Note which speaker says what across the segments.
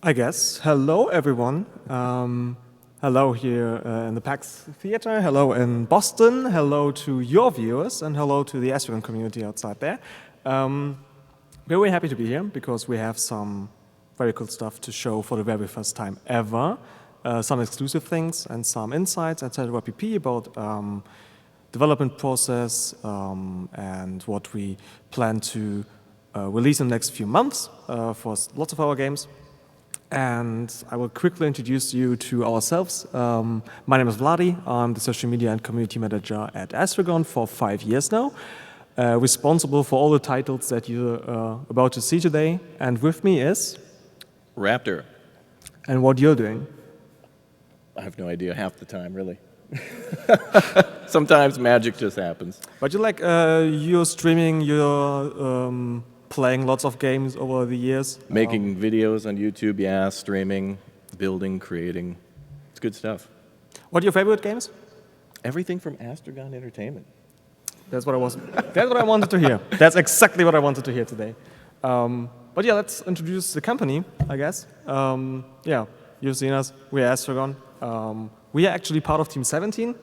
Speaker 1: I guess. Hello, everyone. Hello here in the PAX Theater. Hello in Boston. Hello to your viewers, and hello to the Astragon community outside there. We're very happy to be here because we have some very cool stuff to show for the very first time ever. Some exclusive things and some insights, etc. pp. about development process and what we plan to release in the next few months for lots of our games. And I will quickly introduce you to ourselves. My name is Vladi. I'm the social media and community manager at Astragon for 5 years now, responsible for all the titles that you're about to see today. And with me is
Speaker 2: Raptor.
Speaker 1: And what you're doing?
Speaker 2: I have no idea half the time, really. Sometimes magic just happens.
Speaker 1: But you're streaming, you're playing lots of games over the years.
Speaker 2: Making videos on YouTube, yeah, streaming, building, creating. It's good stuff.
Speaker 1: What are your favorite games?
Speaker 2: Everything from Astragon Entertainment.
Speaker 1: That's what I wanted to hear. That's exactly what I wanted to hear today. But yeah, let's introduce the company, I guess. Yeah, you've seen us. We're Astragon. We are actually part of Team 17.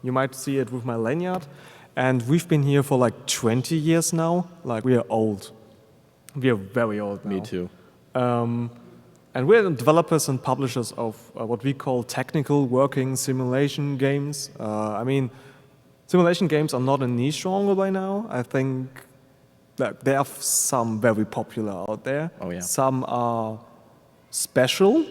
Speaker 1: You might see it with my lanyard. And we've been here for like 20 years now. Like, we are old. We are very old now.
Speaker 2: Me too.
Speaker 1: And we're developers and publishers of what we call technical working simulation games. I mean, simulation games are not a niche genre by now. I think that there are some very popular out there.
Speaker 2: Oh, yeah.
Speaker 1: Some are special.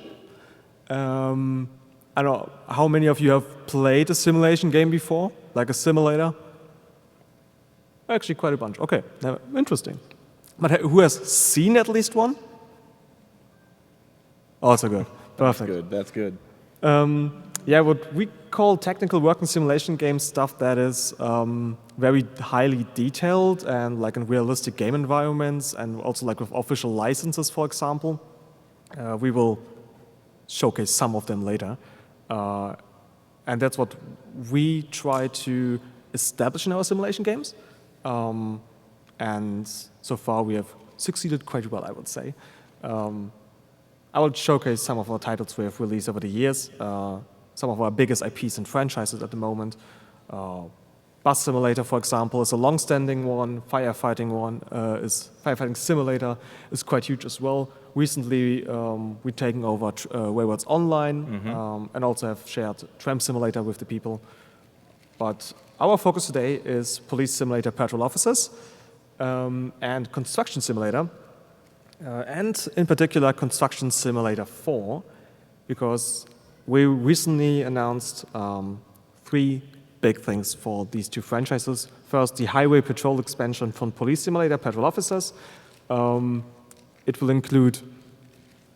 Speaker 1: I don't know, how many of you have played a simulation game before? Like a simulator? Actually, quite a bunch. Okay, interesting. But who has seen at least one? Also good. Perfect.
Speaker 2: That's good.
Speaker 1: Yeah, what we call technical working simulation games, stuff that is very highly detailed and like in realistic game environments, and also like with official licenses, for example. We will showcase some of them later. And that's what we try to establish in our simulation games. And so far we have succeeded quite well, I would say. I will showcase some of our titles we have released over the years, some of our biggest IPs and franchises at the moment. Bus Simulator, for example, is a long-standing one. Firefighting Simulator is quite huge as well. Recently, we're taking over Wayward's Online, and also have shared Tram Simulator with the people. But our focus today is Police Simulator Patrol Officers and Construction Simulator, and in particular Construction Simulator 4, because we recently announced 3 big things for these 2 franchises. First, the Highway Patrol expansion from Police Simulator Patrol Officers. It will include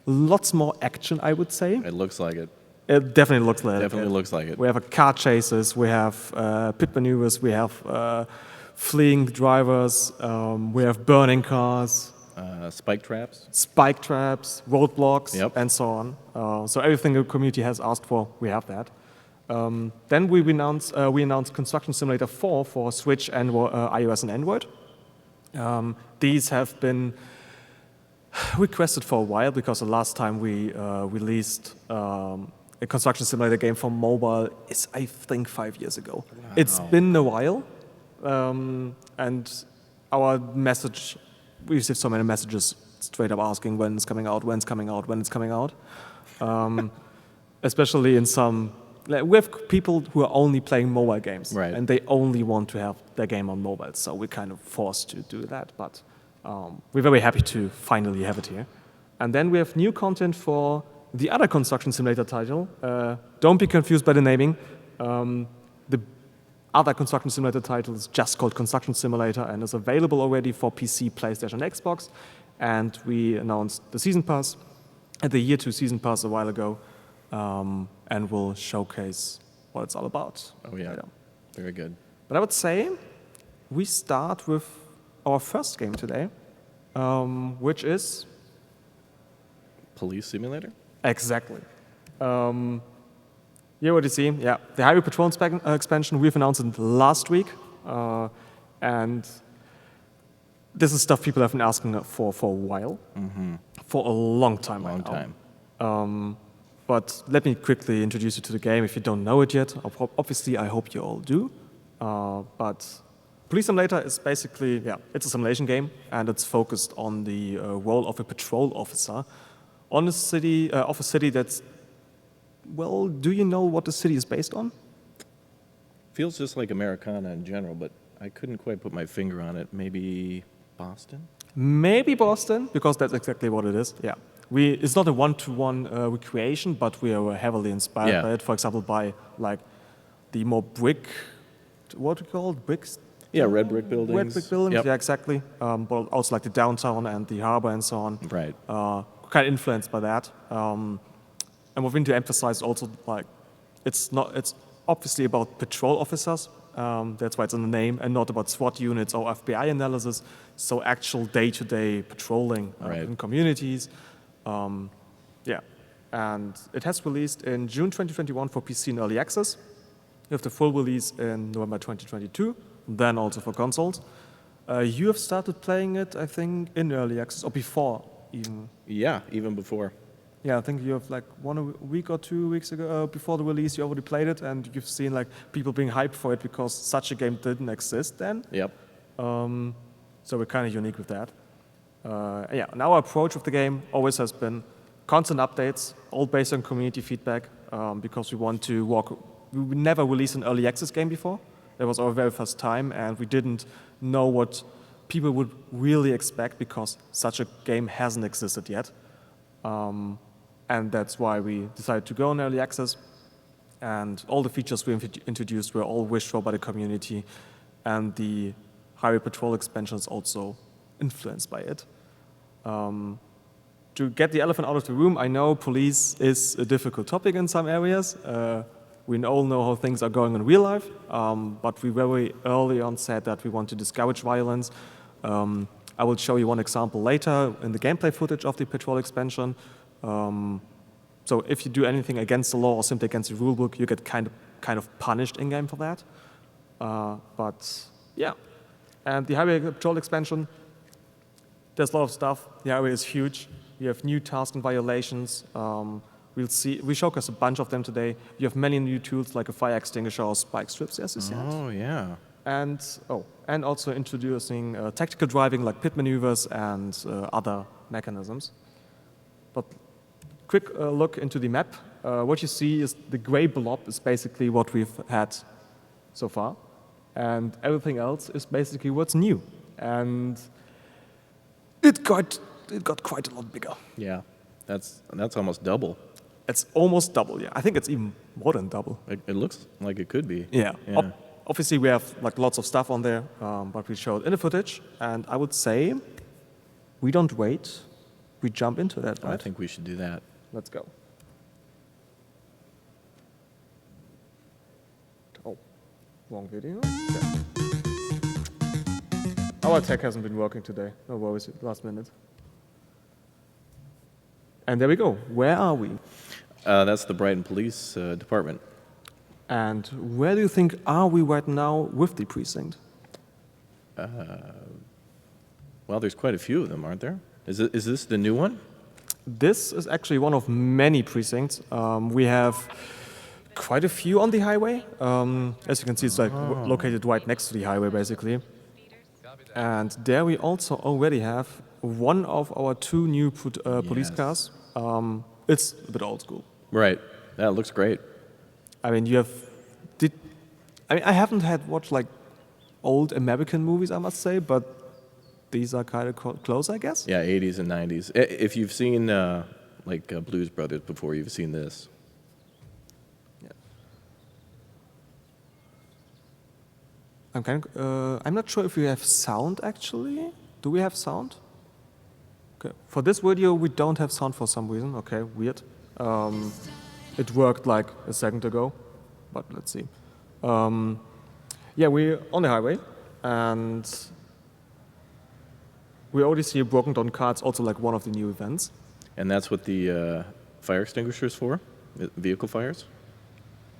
Speaker 1: lots more action, I would say.
Speaker 2: It looks like it.
Speaker 1: It definitely looks like it.
Speaker 2: Definitely looks like it.
Speaker 1: We have car chases, we have pit maneuvers, we have fleeing drivers, we have burning cars.
Speaker 2: Spike traps.
Speaker 1: Spike traps, roadblocks,
Speaker 2: Yep.
Speaker 1: and so on. So everything the community has asked for, we have that. Then we announced Construction Simulator 4 for Switch, and iOS, and Android. These have been requested for a while because the last time we released a construction simulator game for mobile is, I think, 5 years ago. Wow. It's been a while, and our message, we received so many messages straight up asking when it's coming out, when it's coming out, when it's coming out. Especially in some, we have people who are only playing mobile games,
Speaker 2: right,
Speaker 1: and they only want to have their game on mobile, so we're kind of forced to do that, but we're very happy to finally have it here. And then we have new content for the other construction simulator title. Don't be confused by the naming. The other construction simulator title is just called Construction Simulator and is available already for PC, PlayStation, Xbox. And we announced the Season Pass, the Year 2 Season Pass a while ago, and we'll showcase what it's all about.
Speaker 2: Oh yeah, very good.
Speaker 1: But I would say we start with our first game today, which is
Speaker 2: Police Simulator?
Speaker 1: Exactly. Here what you see, yeah, the Highway Patrol expansion, we've announced it last week, and this is stuff people have been asking for a while, for a long time right now.
Speaker 2: Time.
Speaker 1: But let me quickly introduce you to the game if you don't know it yet. Obviously, I hope you all do. But Police Simulator is basically, it's a simulation game, and it's focused on the role of a patrol officer on a city, of a city that's, well, do you know what the city is based on?
Speaker 2: Feels just like Americana in general, but I couldn't quite put my finger on it. Maybe Boston?
Speaker 1: Maybe Boston, because that's exactly what it is. Yeah, it's not a one-to-one recreation, but we are heavily inspired by it. For example, by like the more brick, what do you call it, bricks?
Speaker 2: Yeah, red brick buildings.
Speaker 1: Red brick buildings.
Speaker 2: Yep.
Speaker 1: Yeah, exactly. But also like the downtown and the harbor and so on.
Speaker 2: Right.
Speaker 1: Kind of influenced by that. And we're going to emphasize also like it's obviously about patrol officers. That's why it's in the name, and not about SWAT units or FBI analysis. So actual day-to-day patrolling in communities. And it has released in June 2021 for PC in early access. You have the full release in November 2022, then also for consoles. You have started playing it, I think, in early access or before even.
Speaker 2: Yeah, even before.
Speaker 1: Yeah, I think you have like a week or 2 weeks ago before the release, you already played it, and you've seen like people being hyped for it because such a game didn't exist then.
Speaker 2: Yep.
Speaker 1: So we're kind of unique with that. And our approach with the game always has been constant updates, all based on community feedback, because we want to we never released an early access game before. That was our very first time, and we didn't know what people would really expect because such a game hasn't existed yet. And that's why we decided to go in early access. And all the features we introduced were all wished for by the community. And the Highway Patrol expansion is also influenced by it. To get the elephant out of the room, I know police is a difficult topic in some areas. We all know how things are going in real life. But we very early on said that we want to discourage violence. I will show you one example later in the gameplay footage of the Patrol expansion. So if you do anything against the law or simply against the rulebook, you get kind of punished in-game for that. And the Highway Patrol expansion, there's a lot of stuff. The highway is huge. You have new tasks and violations. We showcase a bunch of them today. You have many new tools like a fire extinguisher or spike strips, as you said.
Speaker 2: Oh, yeah.
Speaker 1: And also introducing tactical driving like pit maneuvers and other mechanisms. But quick look into the map. What you see is the gray blob is basically what we've had so far. And everything else is basically what's new. And it got quite a lot bigger.
Speaker 2: Yeah, that's almost double.
Speaker 1: It's almost double, yeah. I think it's even more than double.
Speaker 2: It looks like it could be.
Speaker 1: Yeah. Obviously, we have like lots of stuff on there, but we showed in the footage. And I would say we don't wait. We jump into that, right?
Speaker 2: I think we should do that.
Speaker 1: Let's go. Oh, wrong video. Okay. Our tech hasn't been working today. No worries, last minute. And there we go. Where are we?
Speaker 2: That's the Brighton Police Department.
Speaker 1: And where do you think are we right now with the precinct?
Speaker 2: Well, there's quite a few of them, aren't there? Is this the new one?
Speaker 1: This is actually one of many precincts. We have quite a few on the highway. As you can see, it's like located right next to the highway, basically. And there we also already have one of our two new police cars. It's a bit old school.
Speaker 2: Right. That looks great.
Speaker 1: I mean, I haven't watched like old American movies, I must say, but these are kind of close, I guess.
Speaker 2: Yeah, 80s and 90s. If you've seen Blues Brothers before, you've seen this.
Speaker 1: Yeah. I'm not sure if we have sound actually. Do we have sound? Okay. For this video, we don't have sound for some reason. Okay, weird. It worked like a second ago, but let's see. We're on the highway, and we already see a broken down car. It's also like one of the new events.
Speaker 2: And that's what the fire extinguisher is for? Vehicle fires?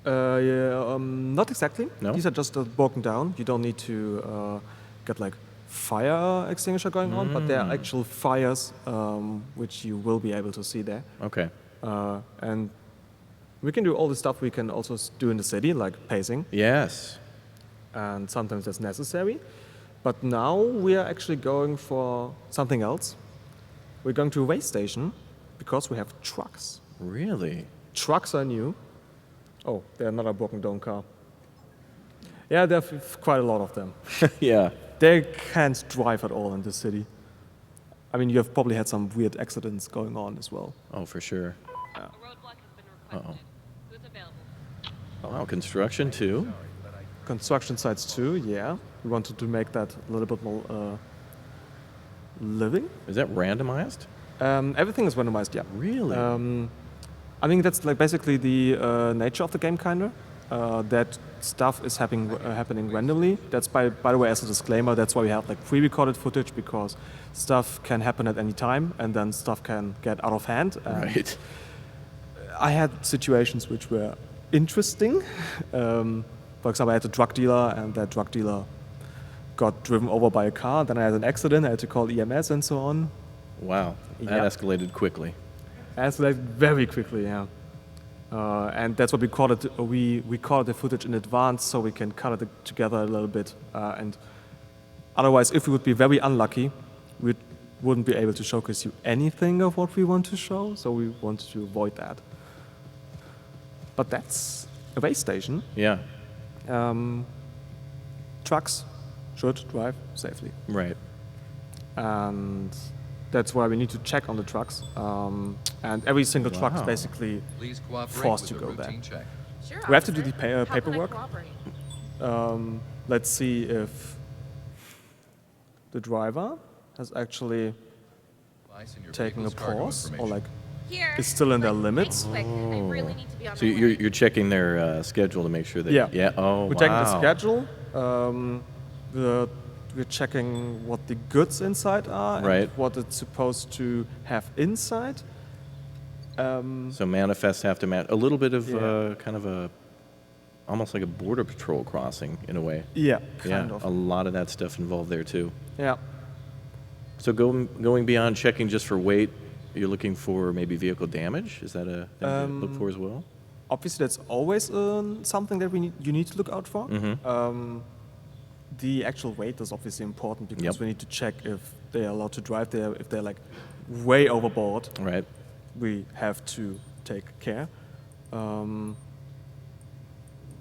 Speaker 1: Not exactly.
Speaker 2: No?
Speaker 1: These are just broken down. You don't need to get like fire extinguisher going on, but there are actual fires which you will be able to see there.
Speaker 2: Okay.
Speaker 1: And we can do all the stuff we can also do in the city, like pacing,
Speaker 2: Yes.
Speaker 1: and sometimes that's necessary. But now we are actually going for something else. We're going to a way station because we have trucks.
Speaker 2: Really?
Speaker 1: Trucks are new. Oh, there's another broken down car. Yeah, there are quite a lot of them.
Speaker 2: Yeah.
Speaker 1: They can't drive at all in the city. I mean, you have probably had some weird accidents going on as well.
Speaker 2: Oh, for sure.
Speaker 3: A roadblock has been requested. Who's available?
Speaker 2: Oh, wow, construction too.
Speaker 1: Construction sites too, yeah. We wanted to make that a little bit more living.
Speaker 2: Is that randomized?
Speaker 1: Everything is randomized, yeah.
Speaker 2: Really?
Speaker 1: I think that's like basically the nature of the game, kinda. That stuff is happening randomly. That's by the way, as a disclaimer, that's why we have like pre-recorded footage, because stuff can happen at any time, and then stuff can get out of hand.
Speaker 2: Right.
Speaker 1: I had situations which were interesting. For example, I had a drug dealer, and that drug dealer got driven over by a car. Then I had an accident. I had to call EMS and so on.
Speaker 2: Wow. That
Speaker 1: Yeah.
Speaker 2: escalated quickly.
Speaker 1: Escalated very quickly, yeah. And that's what we call it. We record the footage in advance so we can cut it together a little bit. And otherwise, if we would be very unlucky, we wouldn't be able to showcase you anything of what we want to show. So we wanted to avoid that. But that's a way station.
Speaker 2: Yeah.
Speaker 1: Trucks should drive safely.
Speaker 2: Right.
Speaker 1: And that's why we need to check on the trucks. And every single truck is
Speaker 2: Wow.
Speaker 1: basically
Speaker 4: Please cooperate
Speaker 1: forced
Speaker 4: with
Speaker 1: to
Speaker 4: the
Speaker 1: go there.
Speaker 4: routine check.
Speaker 3: Sure,
Speaker 1: We have to do
Speaker 3: officer.
Speaker 1: the
Speaker 3: How can I
Speaker 1: paperwork.
Speaker 3: cooperate?
Speaker 1: Let's see if the driver has actually
Speaker 4: Device in your
Speaker 1: taken a
Speaker 4: vehicle's cargo
Speaker 1: pause, or
Speaker 4: information.
Speaker 1: like
Speaker 3: Here.
Speaker 1: is still in their
Speaker 3: Like,
Speaker 1: limits.
Speaker 3: quick. I really need to be on
Speaker 2: So
Speaker 3: my way.
Speaker 2: you're checking their schedule to make sure that.
Speaker 1: Yeah.
Speaker 2: Yeah. Oh,
Speaker 1: We're
Speaker 2: wow.
Speaker 1: checking the schedule. We're checking what the goods inside are
Speaker 2: Right.
Speaker 1: and what it's supposed to have inside.
Speaker 2: So manifests have to match a little bit of
Speaker 1: Yeah.
Speaker 2: kind of a, almost like a border patrol crossing in a way.
Speaker 1: Yeah,
Speaker 2: Yeah.
Speaker 1: kind of.
Speaker 2: A lot of that stuff involved there too.
Speaker 1: Yeah.
Speaker 2: So going beyond checking just for weight, you're looking for maybe vehicle damage. Is that a thing to look for as well?
Speaker 1: Obviously, that's always something that you need to look out for. The actual weight is obviously important because
Speaker 2: Yep.
Speaker 1: we need to check if they are allowed to drive there. If they're like way overboard,
Speaker 2: Right.
Speaker 1: we have to take care.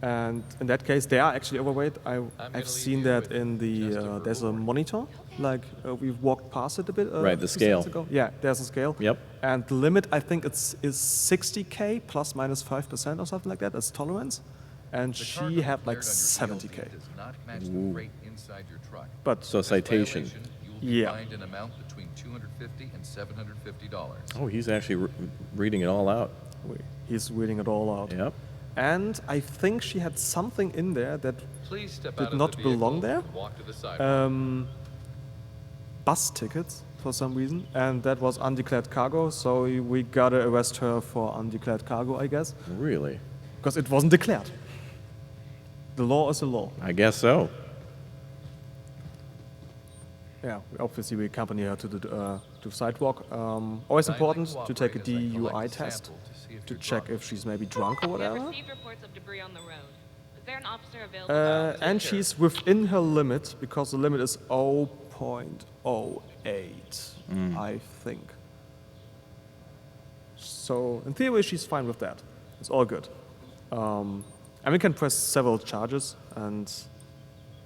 Speaker 1: And in that case, they are actually overweight. I've
Speaker 4: leave
Speaker 1: seen
Speaker 4: you
Speaker 1: that
Speaker 4: with
Speaker 1: in the
Speaker 4: just a
Speaker 1: there's a monitor. Like we've walked past it a bit.
Speaker 2: Right, the
Speaker 1: a few seconds
Speaker 2: scale.
Speaker 1: ago. Yeah, there's a scale.
Speaker 2: Yep.
Speaker 1: And the limit, I think is 60K plus minus 5% or something like that. That's tolerance. And
Speaker 4: The
Speaker 1: she
Speaker 4: cargo
Speaker 1: had like
Speaker 4: declared on your
Speaker 1: 70K.
Speaker 4: GLD does not match the freight inside your truck.
Speaker 1: But
Speaker 2: So
Speaker 4: This
Speaker 2: citation.
Speaker 4: violation, you will be
Speaker 1: Yeah.
Speaker 4: fined an amount between $250 and $750.
Speaker 2: Oh, he's actually reading it all out.
Speaker 1: he's reading it all out.
Speaker 2: Yep.
Speaker 1: And I think she had something in there that
Speaker 4: Please step
Speaker 1: Did
Speaker 4: out of
Speaker 1: not
Speaker 4: the vehicle
Speaker 1: belong there?
Speaker 4: and walk to the sidewalk.
Speaker 1: bus tickets for some reason, and that was undeclared cargo. So we gotta arrest her for undeclared cargo, I guess,
Speaker 2: Really?
Speaker 1: because it wasn't declared. The law is the law.
Speaker 2: I guess so.
Speaker 1: Yeah, obviously we accompany her to the sidewalk. Always important to take a
Speaker 4: cooperate as I collect
Speaker 1: DUI
Speaker 4: a
Speaker 1: test
Speaker 4: sample to see if
Speaker 1: to
Speaker 4: you're
Speaker 1: check
Speaker 4: drunk.
Speaker 1: if she's maybe drunk or
Speaker 3: We have
Speaker 1: whatever.
Speaker 3: received reports of debris on the road. Is there an officer available?
Speaker 1: And she's within her limit because the limit is 0.08, I think. So in theory, she's fine with that. It's all good. And we can press several charges, and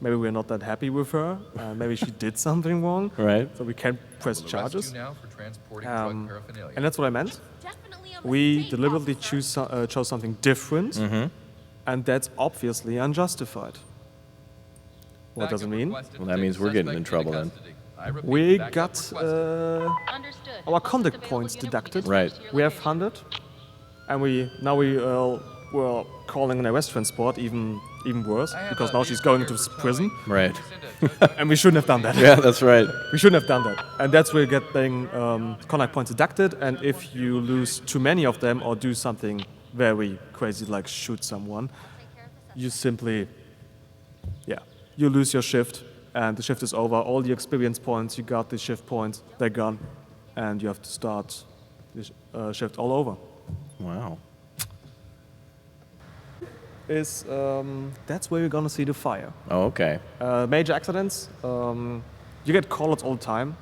Speaker 1: maybe we're not that happy with her. Maybe she did something wrong.
Speaker 2: Right.
Speaker 1: So we can press
Speaker 4: We'll arrest
Speaker 1: charges.
Speaker 4: you now for transporting drug
Speaker 1: And
Speaker 4: paraphernalia.
Speaker 1: that's what I meant.
Speaker 3: Definitely a
Speaker 1: We
Speaker 3: mistake,
Speaker 1: deliberately
Speaker 3: officer.
Speaker 1: chose something different, and that's obviously unjustified. What does it
Speaker 4: Backup
Speaker 1: mean?
Speaker 4: requested
Speaker 2: Well, that
Speaker 4: to
Speaker 2: means
Speaker 4: take
Speaker 2: we're getting
Speaker 4: suspect
Speaker 2: in trouble
Speaker 4: into
Speaker 2: then.
Speaker 4: custody. I repeat,
Speaker 1: We
Speaker 4: backup
Speaker 1: got
Speaker 4: requested.
Speaker 3: Understood.
Speaker 1: our
Speaker 3: Closest
Speaker 1: conduct
Speaker 3: available
Speaker 1: points
Speaker 3: unit will be
Speaker 1: deducted.
Speaker 3: dispatched
Speaker 2: Right.
Speaker 3: to your
Speaker 1: We have
Speaker 3: location.
Speaker 1: 100, and we're calling an arrest transport, even worse,
Speaker 4: I have
Speaker 1: because
Speaker 4: a
Speaker 1: now she's
Speaker 4: vehicle
Speaker 1: going
Speaker 4: here
Speaker 1: to
Speaker 4: for
Speaker 1: prison,
Speaker 4: towing.
Speaker 2: Right.
Speaker 4: Send a tow truck
Speaker 1: and we shouldn't have done that.
Speaker 2: Yeah, that's right.
Speaker 1: We shouldn't have done that. And that's where you're getting contact points deducted, and if you lose too many of them or do something very crazy like shoot someone, you simply, you lose your shift and the shift is over. All the experience points you got, the shift points, they're gone, and you have to start the shift all over.
Speaker 2: Wow.
Speaker 1: That's where you're gonna see the fire.
Speaker 2: Oh, okay.
Speaker 1: Major accidents, you get call-outs all the time.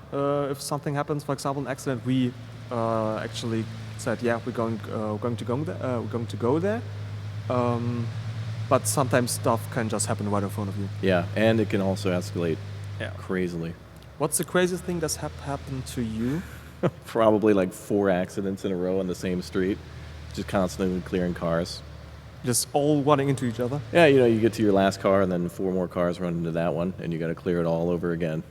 Speaker 1: If something happens, for example, an accident, we actually said, yeah, we're going to go there. But sometimes stuff can just happen right in front of you.
Speaker 2: Yeah, and it can also escalate
Speaker 1: Yeah.
Speaker 2: crazily.
Speaker 1: What's the craziest thing that's happened to you?
Speaker 2: Probably like 4 accidents in a row on the same street, just constantly clearing cars.
Speaker 1: Just all running into each other?
Speaker 2: Yeah, you know, you get to your last car and then 4 more cars run into that one, and you got to clear it all over again.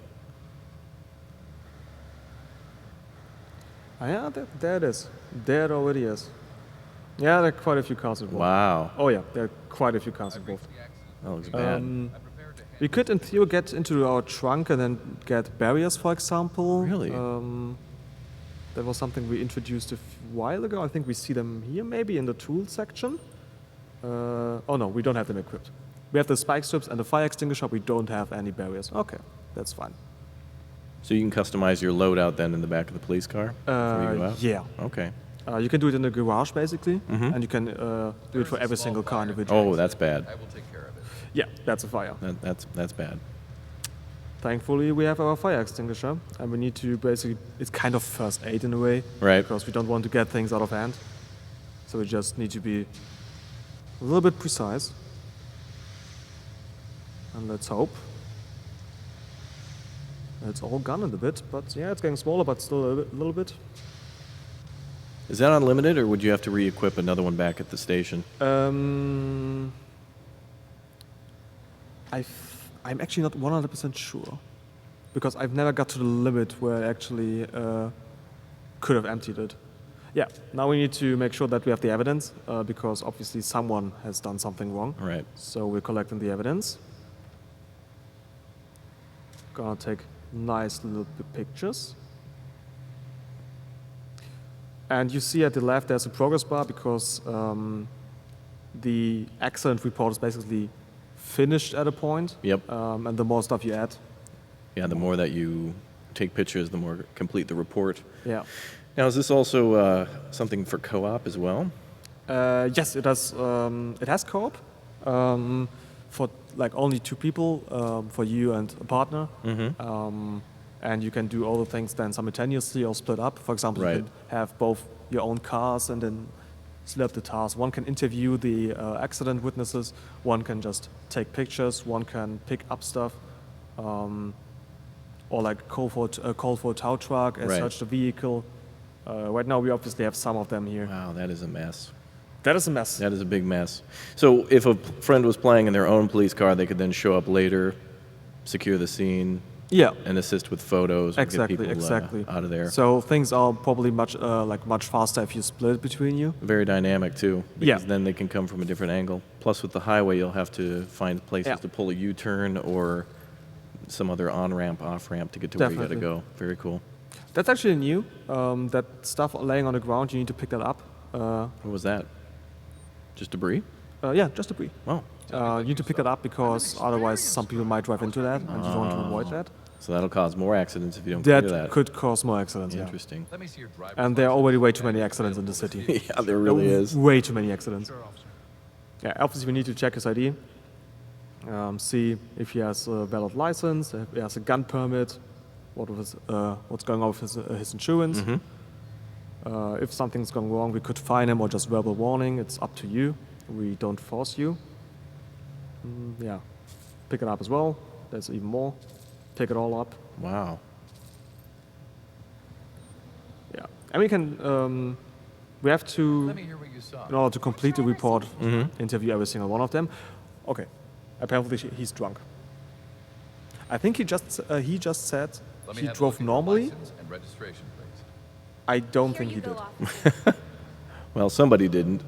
Speaker 1: Yeah, there it is. There it already is. Yeah, there are quite a few cars involved.
Speaker 2: Wow,
Speaker 1: Oh yeah, there are quite a few cars involved.
Speaker 2: that looks bad.
Speaker 1: We could, in theory, get into our trunk and then get barriers, for example.
Speaker 2: Really?
Speaker 1: That was something we introduced a while ago. I think we see them here, maybe in the tool section. Oh no, we don't have them equipped. We have the spike strips and the fire extinguisher. We don't have any barriers. Okay, that's fine.
Speaker 2: So you can customize your loadout then in the back of the police car before you go out?
Speaker 1: Yeah.
Speaker 2: Okay.
Speaker 1: You can do it in the garage, basically, and you can do it for every single car individually.
Speaker 2: Oh, that's bad.
Speaker 4: I will take care of it.
Speaker 1: Yeah, that's a fire.
Speaker 2: That's bad.
Speaker 1: Thankfully, we have our fire extinguisher, and we need to basically, it's kind of first aid in a way,
Speaker 2: Right.
Speaker 1: because we don't want to get things out of hand. So we just need to be a little bit precise. And let's hope. It's all gone in a bit, but yeah, it's getting smaller, but still a little bit.
Speaker 2: Is that unlimited, or would you have to re-equip another one back at the station?
Speaker 1: I'm actually not 100% sure, because I've never got to the limit where I actually could have emptied it. Yeah, now we need to make sure that we have the evidence, because obviously someone has done something wrong.
Speaker 2: Right.
Speaker 1: So we're collecting the evidence. Gonna take nice little pictures. And you see at the left there's a progress bar, because the accident report is basically finished at a point.
Speaker 2: Yep.
Speaker 1: And the more stuff you add.
Speaker 2: Yeah, the more that you take pictures, the more complete the report.
Speaker 1: Yeah.
Speaker 2: Now, is this also something for co-op as well?
Speaker 1: Yes, it has. It has co-op for like only 2 people, for you and a partner. And you can do all the things then simultaneously or split up. For example,
Speaker 2: Right.
Speaker 1: you can have both your own cars and then split up the tasks. One can interview the accident witnesses. One can just take pictures. One can pick up stuff, or like call for a tow truck and
Speaker 2: Right.
Speaker 1: search the vehicle. Right now, we obviously have some of them here.
Speaker 2: Wow, that is a mess.
Speaker 1: That is a mess.
Speaker 2: That is a big mess. So if a friend was playing in their own police car, they could then show up later, secure the scene,
Speaker 1: Yeah.
Speaker 2: and assist with photos, and
Speaker 1: Exactly,
Speaker 2: get people
Speaker 1: exactly.
Speaker 2: out of there.
Speaker 1: So things are probably much faster if you split between you.
Speaker 2: Very dynamic too, because
Speaker 1: Yeah.
Speaker 2: then they can come from a different angle. Plus, with the highway, you'll have to find places
Speaker 1: Yeah.
Speaker 2: to pull a U-turn or some other on-ramp, off-ramp to get to where you got to
Speaker 1: Definitely.
Speaker 2: go. Very cool.
Speaker 1: That's actually new. That stuff laying on the ground, you need to pick that up.
Speaker 2: What was that? Just debris?
Speaker 1: Yeah, just debris.
Speaker 2: Oh,
Speaker 1: You need to pick that up because otherwise some people might drive into that, and you want to avoid that.
Speaker 2: so that'll cause more accidents if you don't clear
Speaker 1: That
Speaker 2: that.
Speaker 1: could cause more accidents. Yeah.
Speaker 2: Interesting.
Speaker 4: Let me see your driver's
Speaker 1: And there are
Speaker 4: license.
Speaker 1: already way too many accidents in the city.
Speaker 2: Yeah, there really is.
Speaker 1: Way too many accidents. Yeah, obviously we need to check his ID, see if he has a valid license, if he has a gun permit, what's going on with his insurance. If something's going wrong, we could fine him or just verbal warning. It's up to you. We don't force you. Yeah, pick it up as well. There's even more. Pick it all up.
Speaker 2: Wow.
Speaker 1: Yeah, and we can. We have to.
Speaker 4: Let me hear what you saw.
Speaker 1: In order to complete the report, interview every single one of them. Okay, apparently he's drunk. I think he just said
Speaker 4: Let me
Speaker 1: he
Speaker 4: have a
Speaker 1: drove
Speaker 4: look at your
Speaker 1: normally.
Speaker 4: license and registration, please.
Speaker 1: I don't
Speaker 3: Here
Speaker 1: think
Speaker 3: you
Speaker 1: he
Speaker 3: go,
Speaker 1: did.
Speaker 3: officer.
Speaker 2: Well, somebody didn't.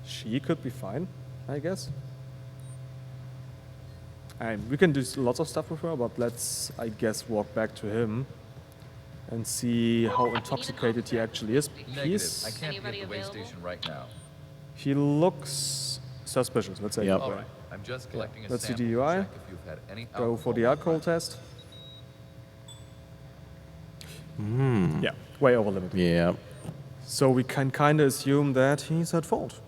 Speaker 1: She could be fine, I guess. We can do lots of stuff with her, but let's, I guess, walk back to him and see how intoxicated he actually is.
Speaker 4: Negative. I
Speaker 1: He's,
Speaker 4: can't be at
Speaker 3: Anybody
Speaker 4: the way
Speaker 3: available?
Speaker 4: station right now.
Speaker 1: he looks suspicious, let's say.
Speaker 2: Yep.
Speaker 1: that
Speaker 4: All
Speaker 1: way.
Speaker 4: right. I'm just collecting a
Speaker 1: That's the
Speaker 4: sample to
Speaker 1: DUI.
Speaker 4: check if you've had any
Speaker 1: Go for the
Speaker 4: in
Speaker 1: alcohol
Speaker 4: your
Speaker 1: test. Yeah, way over limit.
Speaker 2: Yeah.
Speaker 1: So we can kind of assume that he's at fault.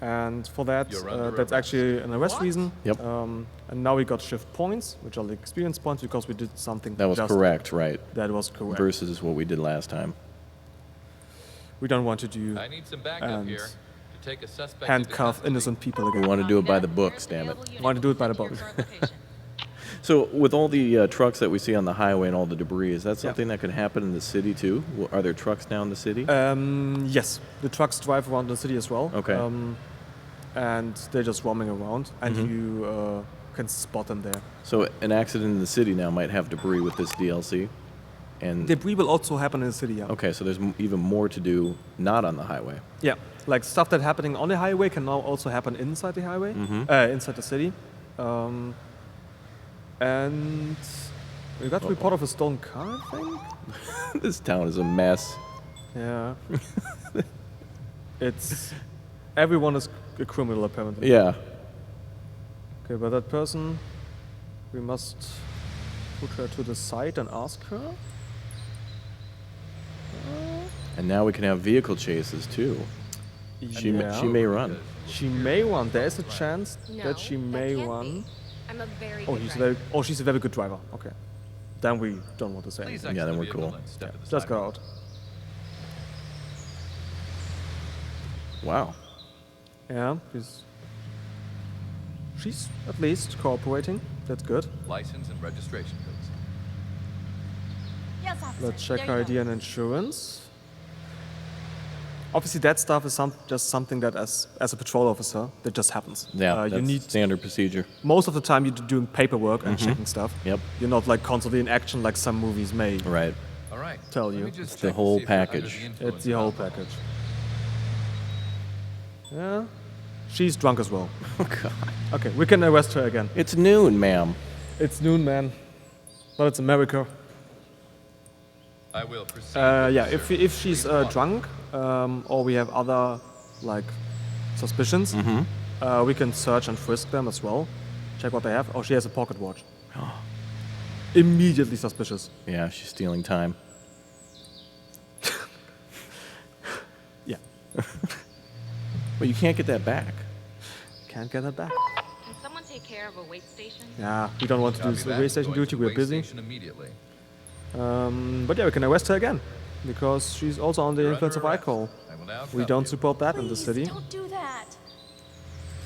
Speaker 1: And for that,
Speaker 4: You're under
Speaker 1: that's
Speaker 4: arrest.
Speaker 1: actually an arrest
Speaker 4: What?
Speaker 1: reason.
Speaker 2: Yep.
Speaker 1: And now we got shift points, which are the experience points, because we did something
Speaker 2: That was
Speaker 1: just
Speaker 2: correct, right?
Speaker 1: That was correct.
Speaker 2: Versus what we did last time.
Speaker 1: We don't want to do
Speaker 4: I need some backup
Speaker 1: And
Speaker 4: here to take a suspect into
Speaker 1: handcuff
Speaker 4: custody.
Speaker 1: innocent people
Speaker 2: We
Speaker 1: again.
Speaker 2: want to do it by the books, damn it.
Speaker 1: Want to do it by the book.
Speaker 2: So with all the trucks that we see on the highway and all the debris, is that something that could happen in the city too? Are there trucks now in the city?
Speaker 1: Yes, the trucks drive around the city as well.
Speaker 2: Okay.
Speaker 1: And they're just roaming around, and you can spot them there.
Speaker 2: So an accident in the city now might have debris with this DLC, and
Speaker 1: Debris will also happen in the city, yeah.
Speaker 2: okay, so there's even more to do not on the highway.
Speaker 1: Yeah, like stuff that's happening on the highway can now also happen inside the highway, inside the city. And we got a report of a stolen car, I think?
Speaker 2: This town is a mess.
Speaker 1: Yeah. It's... Everyone is a criminal, apparently.
Speaker 2: Yeah.
Speaker 1: Okay, but that person, we must put her to the side and ask her.
Speaker 2: And now we can have vehicle chases too. She may run.
Speaker 1: She may run. There is a chance
Speaker 5: No,
Speaker 1: that she may
Speaker 5: can't
Speaker 1: run.
Speaker 5: be. I'm a very
Speaker 1: Oh,
Speaker 5: good
Speaker 1: she's
Speaker 5: driver.
Speaker 1: she's a very good driver. Okay. Then we don't want to say
Speaker 4: Please
Speaker 1: anything.
Speaker 2: Yeah,
Speaker 4: exit
Speaker 2: then
Speaker 4: the
Speaker 2: we're
Speaker 4: vehicle
Speaker 2: cool.
Speaker 4: and step to the
Speaker 1: Just go
Speaker 4: sidewalk.
Speaker 1: out.
Speaker 2: Wow.
Speaker 1: Yeah, she's at least cooperating. That's good.
Speaker 4: License and registration, please.
Speaker 5: Yes, officer.
Speaker 1: Let's check
Speaker 5: There
Speaker 1: her
Speaker 5: you
Speaker 1: ID
Speaker 5: go.
Speaker 1: and insurance. Obviously, that stuff is just something that, as a patrol officer, that just happens.
Speaker 2: Yeah,
Speaker 1: you
Speaker 2: that's
Speaker 1: need
Speaker 2: standard procedure.
Speaker 1: most of the time you're doing paperwork and checking stuff.
Speaker 2: Yep.
Speaker 1: You're not like constantly in action like some movies may.
Speaker 2: Right.
Speaker 4: All right.
Speaker 1: Tell
Speaker 4: let
Speaker 1: you.
Speaker 4: me just
Speaker 2: It's the
Speaker 4: check to
Speaker 2: whole
Speaker 4: see if you're under
Speaker 2: package.
Speaker 4: the influence
Speaker 1: It's the
Speaker 4: of
Speaker 1: whole
Speaker 4: alcohol.
Speaker 1: package. Yeah, she's drunk as well.
Speaker 2: Oh God.
Speaker 1: Okay, we can arrest her again.
Speaker 2: It's noon, ma'am.
Speaker 1: It's noon, man. But it's America.
Speaker 4: I will proceed.
Speaker 1: Yeah,
Speaker 4: with the
Speaker 1: if
Speaker 4: search.
Speaker 1: she's
Speaker 4: Please walk.
Speaker 1: drunk or we have other like suspicions, we can search and frisk them as well. Check what they have. Oh, she has a pocket watch. Immediately suspicious.
Speaker 2: Yeah, she's stealing time.
Speaker 1: Yeah,
Speaker 2: Well, you can't get that back.
Speaker 1: can't get that back.
Speaker 3: Can someone take care of a wait station?
Speaker 1: Yeah, we don't want to do
Speaker 4: Copy that.
Speaker 1: race station
Speaker 4: Going
Speaker 1: duty.
Speaker 4: to
Speaker 1: We're
Speaker 4: weigh
Speaker 1: busy.
Speaker 4: station immediately.
Speaker 1: But yeah, we can arrest her again because she's also under the
Speaker 4: You're
Speaker 1: influence of
Speaker 4: under arrest.
Speaker 1: alcohol.
Speaker 4: I will now
Speaker 1: We
Speaker 4: cuff
Speaker 1: don't
Speaker 4: you.
Speaker 1: support that in the
Speaker 5: Please,
Speaker 1: city.
Speaker 5: don't do that.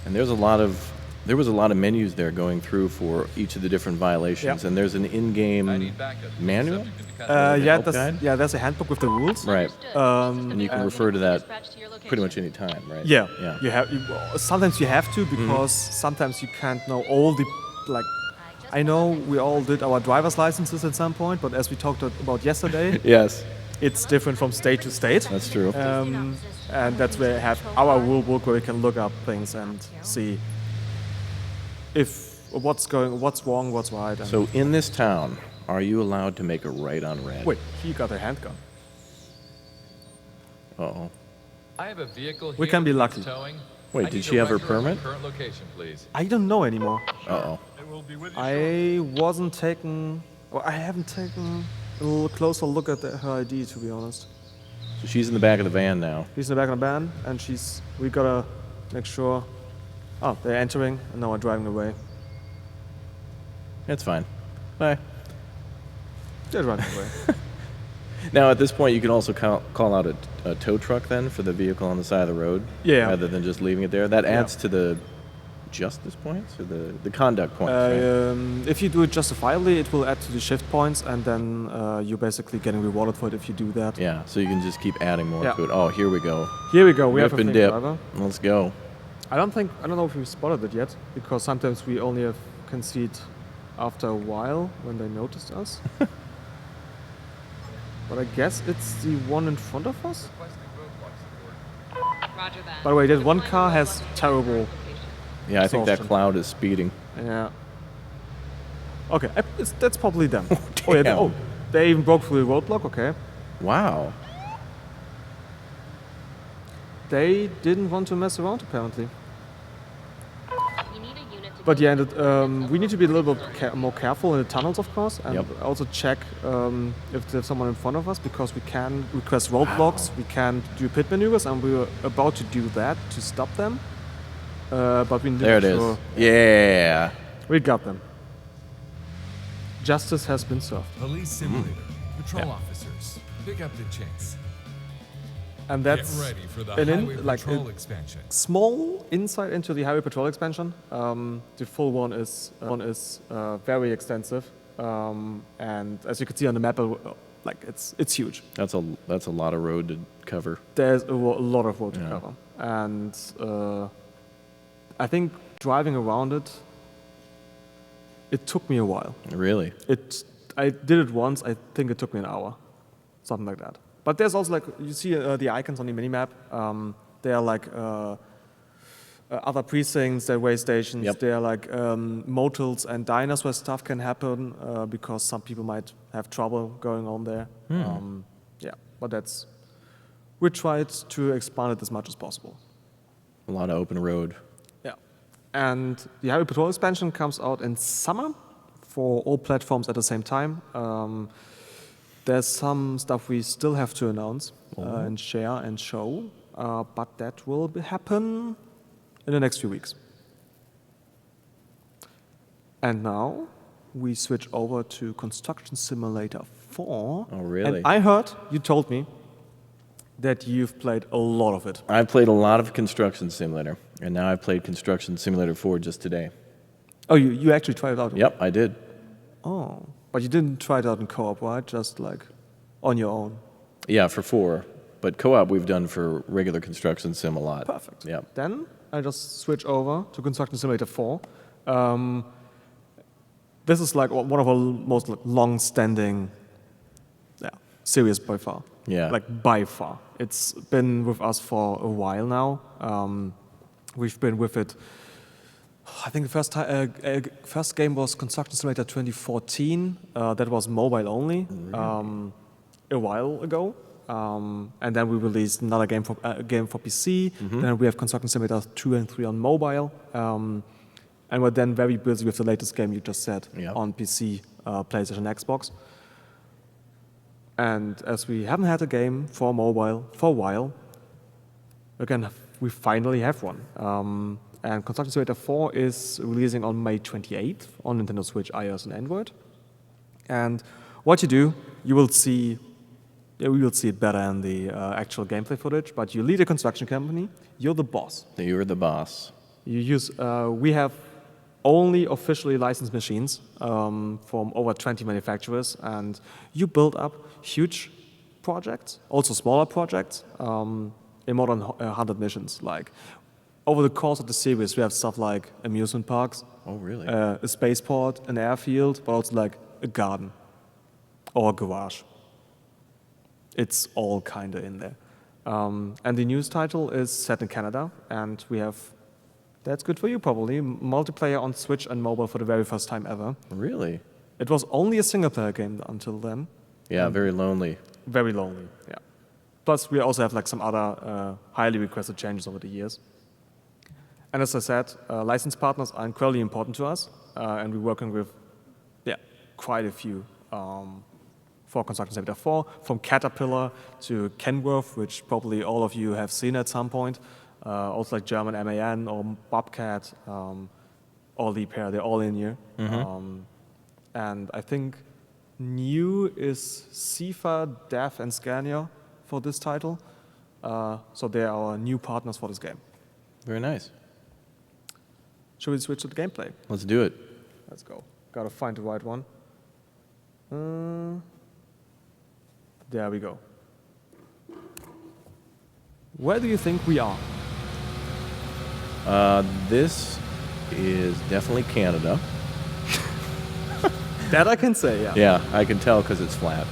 Speaker 2: And there was a lot of menus there going through for each of the different violations,
Speaker 1: Yeah.
Speaker 2: and there's an
Speaker 4: I
Speaker 2: in-game
Speaker 4: need backup.
Speaker 2: manual.
Speaker 4: Subject into custody.
Speaker 1: Yeah,
Speaker 2: help guide?
Speaker 1: there's a handbook with the rules.
Speaker 2: Right.
Speaker 3: And
Speaker 2: you can refer to that pretty much any time, right?
Speaker 1: Yeah,
Speaker 2: Yeah.
Speaker 1: You have. Sometimes you have to because sometimes you can't know all the like. I know we all did our driver's licenses at some point, but as we talked about yesterday,
Speaker 2: Yes,
Speaker 1: it's different from state to state.
Speaker 2: that's true.
Speaker 1: And that's where we have our rule book where we can look up things and see if what's wrong, what's right. And
Speaker 2: So in this town, are you allowed to make a right on red?
Speaker 1: wait, he got a handgun.
Speaker 2: Uh-oh.
Speaker 4: I have a vehicle here
Speaker 1: We can be
Speaker 4: that
Speaker 1: lucky.
Speaker 4: needs towing.
Speaker 2: Wait,
Speaker 4: I
Speaker 2: did
Speaker 4: need
Speaker 2: she
Speaker 4: to
Speaker 2: have her
Speaker 4: render on my
Speaker 2: permit?
Speaker 4: Current location, please.
Speaker 1: I don't know anymore.
Speaker 2: Uh-oh.
Speaker 1: I wasn't taking. Well, I haven't taken a little closer look at her ID, to be honest.
Speaker 2: So she's in the back of the van now.
Speaker 1: She's in the back of the van, and we gotta make sure. Oh, they're entering, and now we're driving away.
Speaker 2: That's fine. Bye.
Speaker 1: They're driving away.
Speaker 2: Now, at this point, you can also call out a tow truck then for the vehicle on the side of the road.
Speaker 1: Yeah.
Speaker 2: Rather than just leaving it there. That adds to the justice points or the conduct points, right?
Speaker 1: If you do it justifiably, it will add to the shift points, and then you're basically getting rewarded for it if you do that.
Speaker 2: Yeah, so you can just keep adding more
Speaker 1: Yeah.
Speaker 2: to it. Oh, here we go.
Speaker 1: Here we go. We
Speaker 2: Rip
Speaker 1: have a
Speaker 2: and
Speaker 1: thing
Speaker 2: dip.
Speaker 1: driver.
Speaker 2: Let's go.
Speaker 1: I don't know if we spotted it yet, because sometimes we only can see it after a while when they noticed us. But I guess it's the one in front of us.
Speaker 3: Roger that.
Speaker 1: By the way, that one
Speaker 3: Find
Speaker 1: car
Speaker 3: the
Speaker 1: has
Speaker 3: location.
Speaker 1: terrible.
Speaker 2: Yeah, I think that
Speaker 1: Exhaustion.
Speaker 2: cloud is speeding.
Speaker 1: Yeah. Okay, that's probably them.
Speaker 2: damn.
Speaker 1: They even broke through the roadblock. Okay.
Speaker 2: Wow.
Speaker 1: They didn't want to mess around apparently. But yeah, and we need to be a little bit more careful in the tunnels, of course, and
Speaker 2: Yep.
Speaker 1: also check if there's someone in front of us, because we can request roadblocks, we can do pit maneuvers, and we were about to do that to stop them. But we
Speaker 2: There
Speaker 1: didn't
Speaker 2: it
Speaker 1: sure.
Speaker 2: is. Yeah.
Speaker 1: We got them. Justice has been served.
Speaker 5: Police simulator. Patrol
Speaker 2: Yeah.
Speaker 5: officers. Pick up the chase.
Speaker 1: And
Speaker 5: Get
Speaker 1: that's
Speaker 5: ready for the
Speaker 1: an
Speaker 5: highway
Speaker 1: like
Speaker 5: patrol
Speaker 1: a
Speaker 5: expansion.
Speaker 1: small insight into the highway patrol expansion. The full one is very extensive, and as you can see on the map, like it's huge.
Speaker 2: That's a lot of road to cover.
Speaker 1: There's a lot of road to
Speaker 2: Yeah.
Speaker 1: cover, and I think driving around it took me a while.
Speaker 2: Really?
Speaker 1: I did it once. I think it took me an hour, something like that. But there's also like you see the icons on the minimap. They are like other precincts, there are way stations.
Speaker 2: Yep.
Speaker 1: They are like motels and diners where stuff can happen because some people might have trouble going on there. Yeah, but we tried to expand it as much as possible.
Speaker 2: A lot of open road.
Speaker 1: Yeah, and the highway patrol expansion comes out in summer for all platforms at the same time. There's some stuff we still have to announce and share and show, but that will happen in the next few weeks. And now we switch over to Construction Simulator 4.
Speaker 2: Oh, really?
Speaker 1: And I heard, you told me, that you've played a lot of it.
Speaker 2: I've played a lot of Construction Simulator, and now I played Construction Simulator 4 just today.
Speaker 1: Oh, you actually tried it out?
Speaker 2: Yep, I did.
Speaker 1: Oh, but you didn't try it out in co-op, right? Just like on your own.
Speaker 2: Yeah, for 4. But co-op we've done for regular Construction Sim a lot.
Speaker 1: Perfect.
Speaker 2: Yep.
Speaker 1: Then I just switch over to Construction Simulator 4. This is like one of our most long-standing series by far.
Speaker 2: Yeah.
Speaker 1: Like by far. It's been with us for a while now. We've been with it. I think the first game was Construction Simulator 2014. That was mobile only. A while ago. And then we released another game for PC. Then we have Construction Simulator 2 and 3 on mobile. And we're then very busy with the latest game you just said on PC, PlayStation, Xbox. And as we haven't had a game for mobile for a while, again, we finally have one. And Construction Simulator 4 is releasing on May 28th on Nintendo Switch, iOS, and Android. And what you do, you will see. Yeah, we will see it better in the actual gameplay footage, but you lead a construction company, you're the boss.
Speaker 2: You're the boss.
Speaker 1: You use, we have only officially licensed machines from over 20 manufacturers, and you build up huge projects, also smaller projects, in more than 100 missions. Like, over the course of the series, we have stuff like amusement parks,
Speaker 2: Oh, really?
Speaker 1: a spaceport, an airfield, but also like a garden or a garage. It's all kind of in there. And the news title is set in Canada, and we have, that's good for you probably, multiplayer on Switch and mobile for the very first time ever.
Speaker 2: Really?
Speaker 1: It was only a single-player game until then.
Speaker 2: Yeah, very lonely.
Speaker 1: Very lonely, yeah. Plus, we also have like some other highly requested changes over the years. And as I said, license partners are incredibly important to us, and we're working with, quite a few for Construction Simulator 4, from Caterpillar to Kenworth, which probably all of you have seen at some point. Also like German MAN or Bobcat, or Liebherr, they're all in here. And I think new is SIFA, DEF, and Scania for this title. So they are our new partners for this game.
Speaker 2: Very nice.
Speaker 1: Should we switch to the gameplay?
Speaker 2: Let's do it.
Speaker 1: Let's go. Gotta find the right one. There we go. Where do you think we are?
Speaker 2: This is definitely Canada.
Speaker 1: That I can say, yeah.
Speaker 2: Yeah, I can tell because it's flat.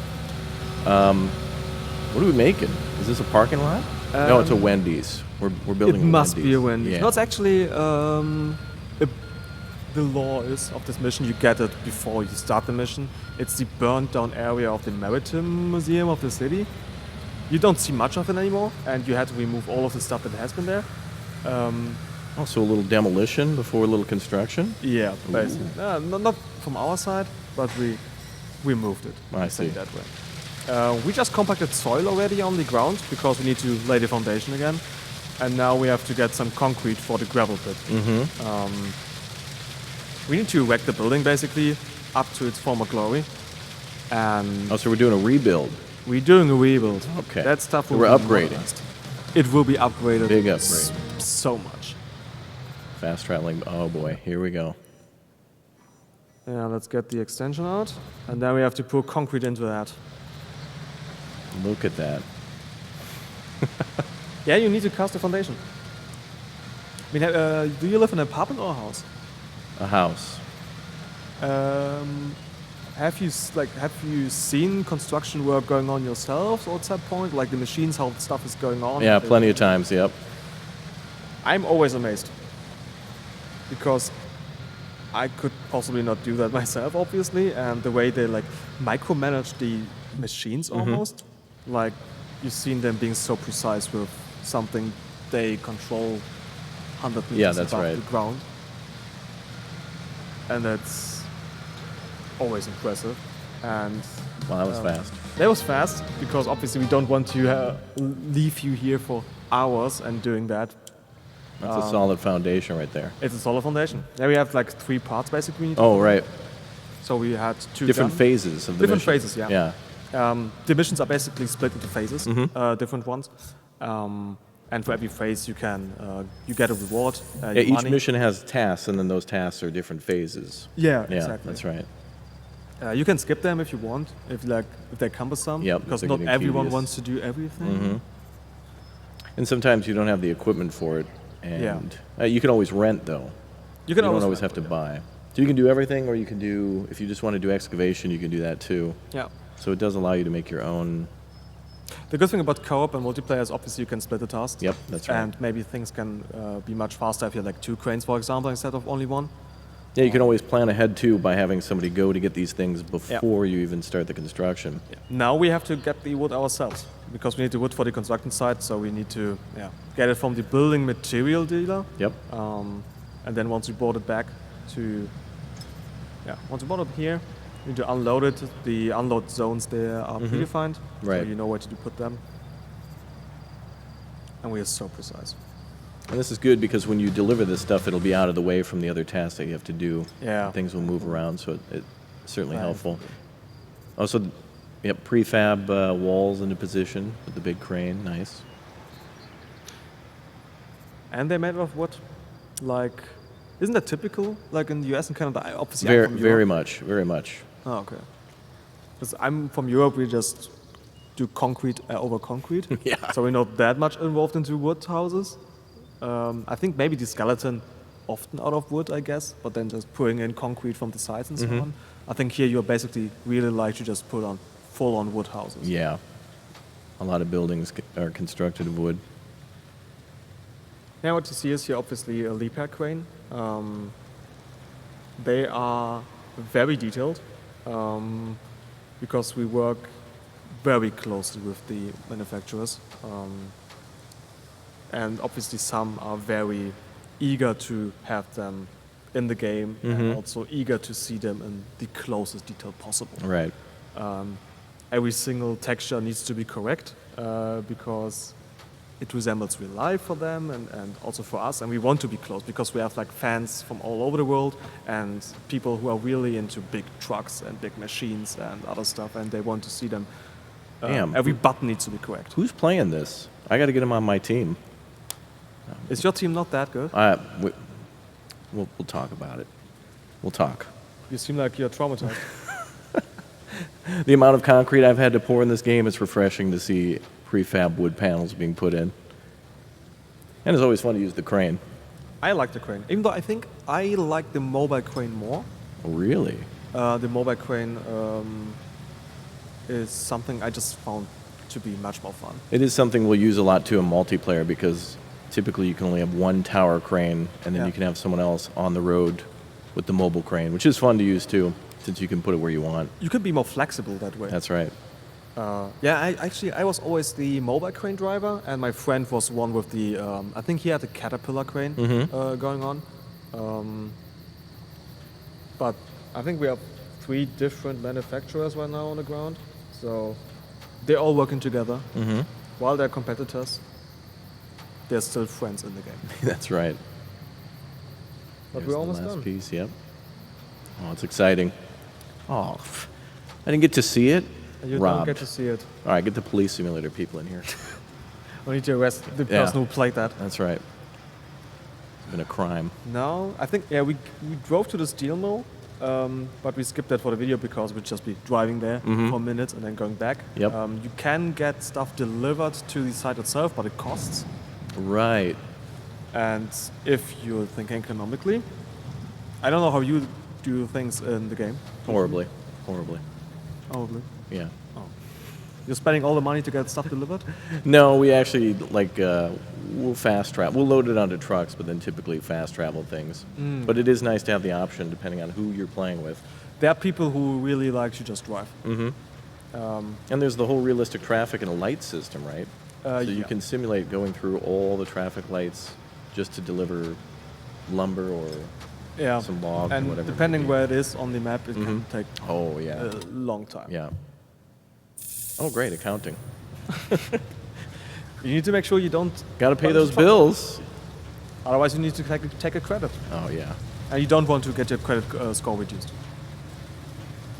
Speaker 2: What are we making? Is this a parking lot? No, it's a Wendy's. We're building.
Speaker 1: It must be a Wendy's.
Speaker 2: Yeah.
Speaker 1: No, it's actually the law is of this mission. You get it before you start the mission. It's the burned down area of the Maritime Museum of the city. You don't see much of it anymore, and you had to remove all of the stuff that has been there.
Speaker 2: Also a little demolition before a little construction.
Speaker 1: Yeah, basically. Not from our side, but we moved it.
Speaker 2: I
Speaker 1: say
Speaker 2: see.
Speaker 1: that way. We just compacted soil already on the ground because we need to lay the foundation again, and now we have to get some concrete for the gravel pit. We need to erect the building basically up to its former glory, and
Speaker 2: Oh, so we're doing a rebuild.
Speaker 1: we're doing a rebuild.
Speaker 2: Okay.
Speaker 1: That stuff will
Speaker 2: We're
Speaker 1: be
Speaker 2: upgrading.
Speaker 1: modernized. It will be upgraded.
Speaker 2: Big upgrade.
Speaker 1: So much.
Speaker 2: Fast traveling. Oh boy, here we go.
Speaker 1: Yeah, let's get the extension out, and then we have to pour concrete into that.
Speaker 2: Look at that.
Speaker 1: Yeah, you need to cast the foundation. I mean, do you live in an apartment or a house?
Speaker 2: A house.
Speaker 1: Have you seen construction work going on yourself at that point? Like the machines, how stuff is going on?
Speaker 2: Yeah, plenty of times. Yep.
Speaker 1: I'm always amazed because I could possibly not do that myself, obviously. And the way they like micromanage the machines almost, like you've seen them being so precise with something they control 100 meters
Speaker 2: Yeah, that's
Speaker 1: above
Speaker 2: right.
Speaker 1: the ground, and that's always impressive. And
Speaker 2: Well, that was fast.
Speaker 1: that was fast because obviously we don't want to leave you here for hours and doing that.
Speaker 2: That's a solid foundation right there.
Speaker 1: It's a solid foundation. Yeah, we have like 3 parts basically. We need to
Speaker 2: Oh,
Speaker 1: put
Speaker 2: right.
Speaker 1: in. So we had 2
Speaker 2: Different
Speaker 1: done.
Speaker 2: phases of the
Speaker 1: Different
Speaker 2: mission.
Speaker 1: phases, yeah.
Speaker 2: Yeah.
Speaker 1: The missions are basically split into phases, different ones. And for every phase, you can you get a reward.
Speaker 2: Yeah,
Speaker 1: your
Speaker 2: each
Speaker 1: money.
Speaker 2: mission has tasks, and then those tasks are different phases.
Speaker 1: Yeah,
Speaker 2: Yeah,
Speaker 1: exactly.
Speaker 2: that's right.
Speaker 1: You can skip them if you want, if they're cumbersome.
Speaker 2: Yep, if
Speaker 1: because
Speaker 2: they're
Speaker 1: not
Speaker 2: getting
Speaker 1: everyone
Speaker 2: tedious.
Speaker 1: wants to do everything.
Speaker 2: And sometimes you don't have the equipment for it, and
Speaker 1: Yeah.
Speaker 2: you can always rent though.
Speaker 1: You can
Speaker 2: You don't always
Speaker 1: rent
Speaker 2: have to
Speaker 1: it,
Speaker 2: buy. So you can do everything, or you can do, if you just want to do excavation, you can do that too.
Speaker 1: Yeah.
Speaker 2: So it does allow you to make your own.
Speaker 1: The good thing about co-op and multiplayer is obviously you can split the tasks.
Speaker 2: Yep, that's right.
Speaker 1: And maybe things can be much faster if you have like 2 cranes, for example, instead of only 1.
Speaker 2: Yeah, you can always plan ahead too by having somebody go to get these things before you even start the construction.
Speaker 1: Now we have to get the wood ourselves because we need the wood for the construction site. So we need to get it from the building material dealer.
Speaker 2: Yep.
Speaker 1: And then once we brought it back to, once we brought it here, we need to unload it. The unload zones there are predefined,
Speaker 2: Right.
Speaker 1: so you know where to put them. And we are so precise.
Speaker 2: And this is good because when you deliver this stuff, it'll be out of the way from the other tasks that you have to do.
Speaker 1: Yeah.
Speaker 2: And things will move around, so it's certainly
Speaker 1: Right.
Speaker 2: helpful. Also, prefab walls into position with the big crane. Nice.
Speaker 1: And they're made of wood. Like, isn't that typical? Like in the US and Canada? Obviously,
Speaker 2: Very,
Speaker 1: I'm from
Speaker 2: very
Speaker 1: Europe.
Speaker 2: much, very much.
Speaker 1: Oh, okay. Because I'm from Europe, we just do concrete over concrete.
Speaker 2: Yeah.
Speaker 1: So we're not that much involved into wood houses. I think maybe the skeleton often out of wood, I guess, but then just putting in concrete from the sides and so on. I think here you're basically really like to just put on full-on wood houses.
Speaker 2: Yeah. A lot of buildings are constructed of wood.
Speaker 1: Now what you see is here obviously a repair crane. They are very detailed because we work very closely with the manufacturers. And obviously some are very eager to have them in the game and also eager to see them in the closest detail possible.
Speaker 2: Right.
Speaker 1: Every single texture needs to be correct because it resembles real life for them and also for us. And we want to be close because we have like fans from all over the world and people who are really into big trucks and big machines and other stuff, and they want to see them.
Speaker 2: Damn.
Speaker 1: Every button needs to be correct.
Speaker 2: Who's playing this? I got to get him on my team.
Speaker 1: Is your team not that good?
Speaker 2: We'll talk about it. We'll talk.
Speaker 1: You seem like you're traumatized.
Speaker 2: The amount of concrete I've had to pour in this game, it's refreshing to see prefab wood panels being put in. And it's always fun to use the crane.
Speaker 1: I like the crane, even though I think I like the mobile crane more.
Speaker 2: Oh, really?
Speaker 1: The mobile crane is something I just found to be much more fun.
Speaker 2: It is something we'll use a lot too in multiplayer because typically you can only have one tower crane and then
Speaker 1: Yeah.
Speaker 2: you can have someone else on the road with the mobile crane, which is fun to use too since you can put it where you want.
Speaker 1: You can be more flexible that way.
Speaker 2: That's right.
Speaker 1: Yeah, I was always the mobile crane driver, and my friend was one with the. I think he had a Caterpillar crane going on. But I think we have 3 different manufacturers right now on the ground, so they're all working together. While they're competitors, they're still friends in the game.
Speaker 2: That's right.
Speaker 1: But
Speaker 2: Here's
Speaker 1: we're
Speaker 2: the
Speaker 1: almost
Speaker 2: last
Speaker 1: done.
Speaker 2: piece, yep. Oh, it's exciting. Oh, I didn't get to see it.
Speaker 1: You
Speaker 2: Robbed.
Speaker 1: don't get to see it.
Speaker 2: All right, get the police simulator people in here.
Speaker 1: We need to arrest the
Speaker 2: Yeah.
Speaker 1: person who played that.
Speaker 2: That's right. It's been a crime.
Speaker 1: No, I think, yeah, we drove to the steel mill, but we skipped that for the video because we'd just be driving there for a minute and then going back.
Speaker 2: Yep.
Speaker 1: You can get stuff delivered to the site itself, but it costs.
Speaker 2: Right.
Speaker 1: And if you're thinking economically, I don't know how you do things in the game.
Speaker 2: Horribly. Horribly.
Speaker 1: Probably.
Speaker 2: Yeah.
Speaker 1: You're spending all the money to get stuff delivered?
Speaker 2: No, we actually, like, we'll fast travel. We'll load it onto trucks, but then typically fast travel things. But it is nice to have the option depending on who you're playing with.
Speaker 1: There are people who really like to just drive.
Speaker 2: And there's the whole realistic traffic and a light system, right? So you
Speaker 1: yeah.
Speaker 2: can simulate going through all the traffic lights just to deliver lumber or
Speaker 1: Yeah.
Speaker 2: some logs or
Speaker 1: And
Speaker 2: whatever. it
Speaker 1: depending
Speaker 2: may be.
Speaker 1: where it is on the map, it can take
Speaker 2: Oh, yeah.
Speaker 1: a long time.
Speaker 2: Yeah. Oh, great, accounting.
Speaker 1: You need to make sure you don't.
Speaker 2: Got to pay
Speaker 1: run
Speaker 2: those
Speaker 1: into trouble.
Speaker 2: bills.
Speaker 1: Otherwise, you need to take a credit.
Speaker 2: Oh, yeah.
Speaker 1: And you don't want to get your credit score reduced.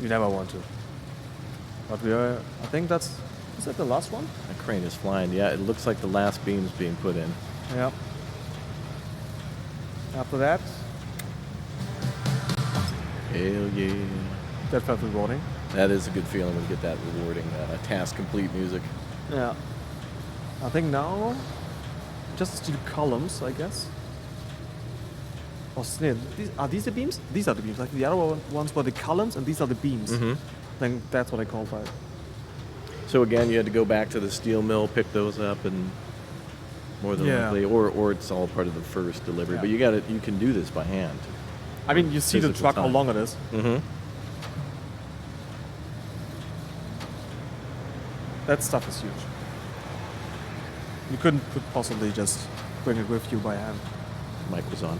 Speaker 1: You never want to. But we are. I think that's. Is that the last one?
Speaker 2: That crane is flying. Yeah, it looks like the last beam's being put in.
Speaker 1: Yeah. After that,
Speaker 2: Hell yeah.
Speaker 1: that felt rewarding.
Speaker 2: That is a good feeling when you get that rewarding task complete music.
Speaker 1: Yeah. I think now, just do the columns, I guess. Oh, snap. Are these the beams? These are the beams. Like the other ones were the columns, and these are the beams. I think that's what I call it.
Speaker 2: So again, you had to go back to the steel mill, pick those up, and more than
Speaker 1: Yeah.
Speaker 2: likely, or it's all part of the first delivery.
Speaker 1: Yeah.
Speaker 2: But you can do this by hand.
Speaker 1: I mean, you see the
Speaker 2: Physical
Speaker 1: truck, how
Speaker 2: time.
Speaker 1: long it is.
Speaker 2: Mm-hmm.
Speaker 1: That stuff is huge. You could possibly just bring it with you by hand.
Speaker 2: Mike was on.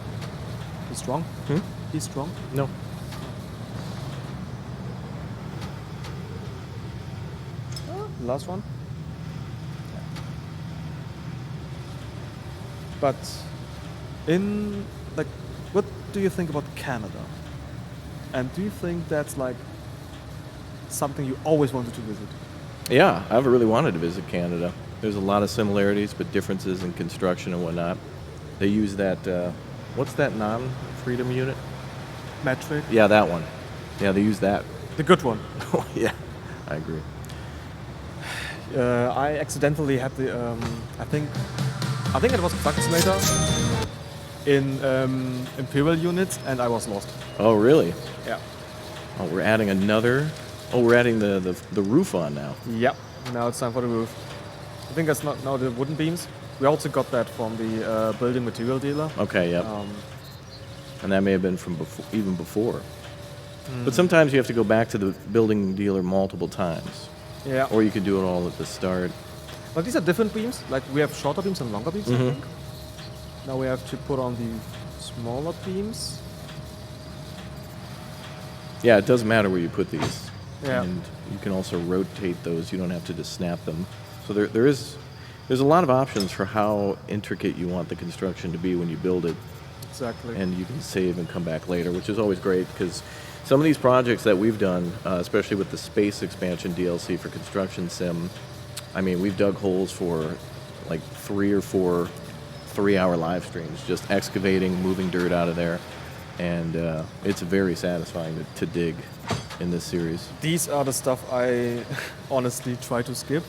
Speaker 1: He's strong.
Speaker 2: Hmm?
Speaker 1: He's strong.
Speaker 2: No.
Speaker 1: The last one. But in like, what do you think about Canada? And do you think that's like something you always wanted to visit?
Speaker 2: Yeah, I've really wanted to visit Canada. There's a lot of similarities, but differences in construction and whatnot. They use that, what's that non-freedom unit?
Speaker 1: Metric,
Speaker 2: Yeah, that one. Yeah, they use that.
Speaker 1: the good one.
Speaker 2: Oh, yeah, I agree.
Speaker 1: I accidentally had the, I think it was a truck simulator in Imperial units, and I was lost.
Speaker 2: Oh, really?
Speaker 1: Yeah.
Speaker 2: Oh, we're adding another. Oh, we're adding the roof on now.
Speaker 1: Yep. Now it's time for the roof. I think that's not now the wooden beams. We also got that from the building material dealer.
Speaker 2: Okay, yep. And that may have been from even before.
Speaker 1: Hmm.
Speaker 2: But sometimes you have to go back to the building dealer multiple times,
Speaker 1: Yeah.
Speaker 2: or you could do it all at the start.
Speaker 1: But these are different beams. Like we have shorter beams and longer beams, I think. Now we have to put on the smaller beams.
Speaker 2: Yeah, it doesn't matter where you put these.
Speaker 1: Yeah.
Speaker 2: And you can also rotate those. You don't have to just snap them. So there's a lot of options for how intricate you want the construction to be when you build it.
Speaker 1: Exactly.
Speaker 2: And you can save and come back later, which is always great because some of these projects that we've done, especially with the space expansion DLC for Construction Sim, I mean, we've dug holes for like 3 or 4 3-hour live streams, just excavating, moving dirt out of there. And it's very satisfying to dig in this series.
Speaker 1: These are the stuff I honestly try to skip.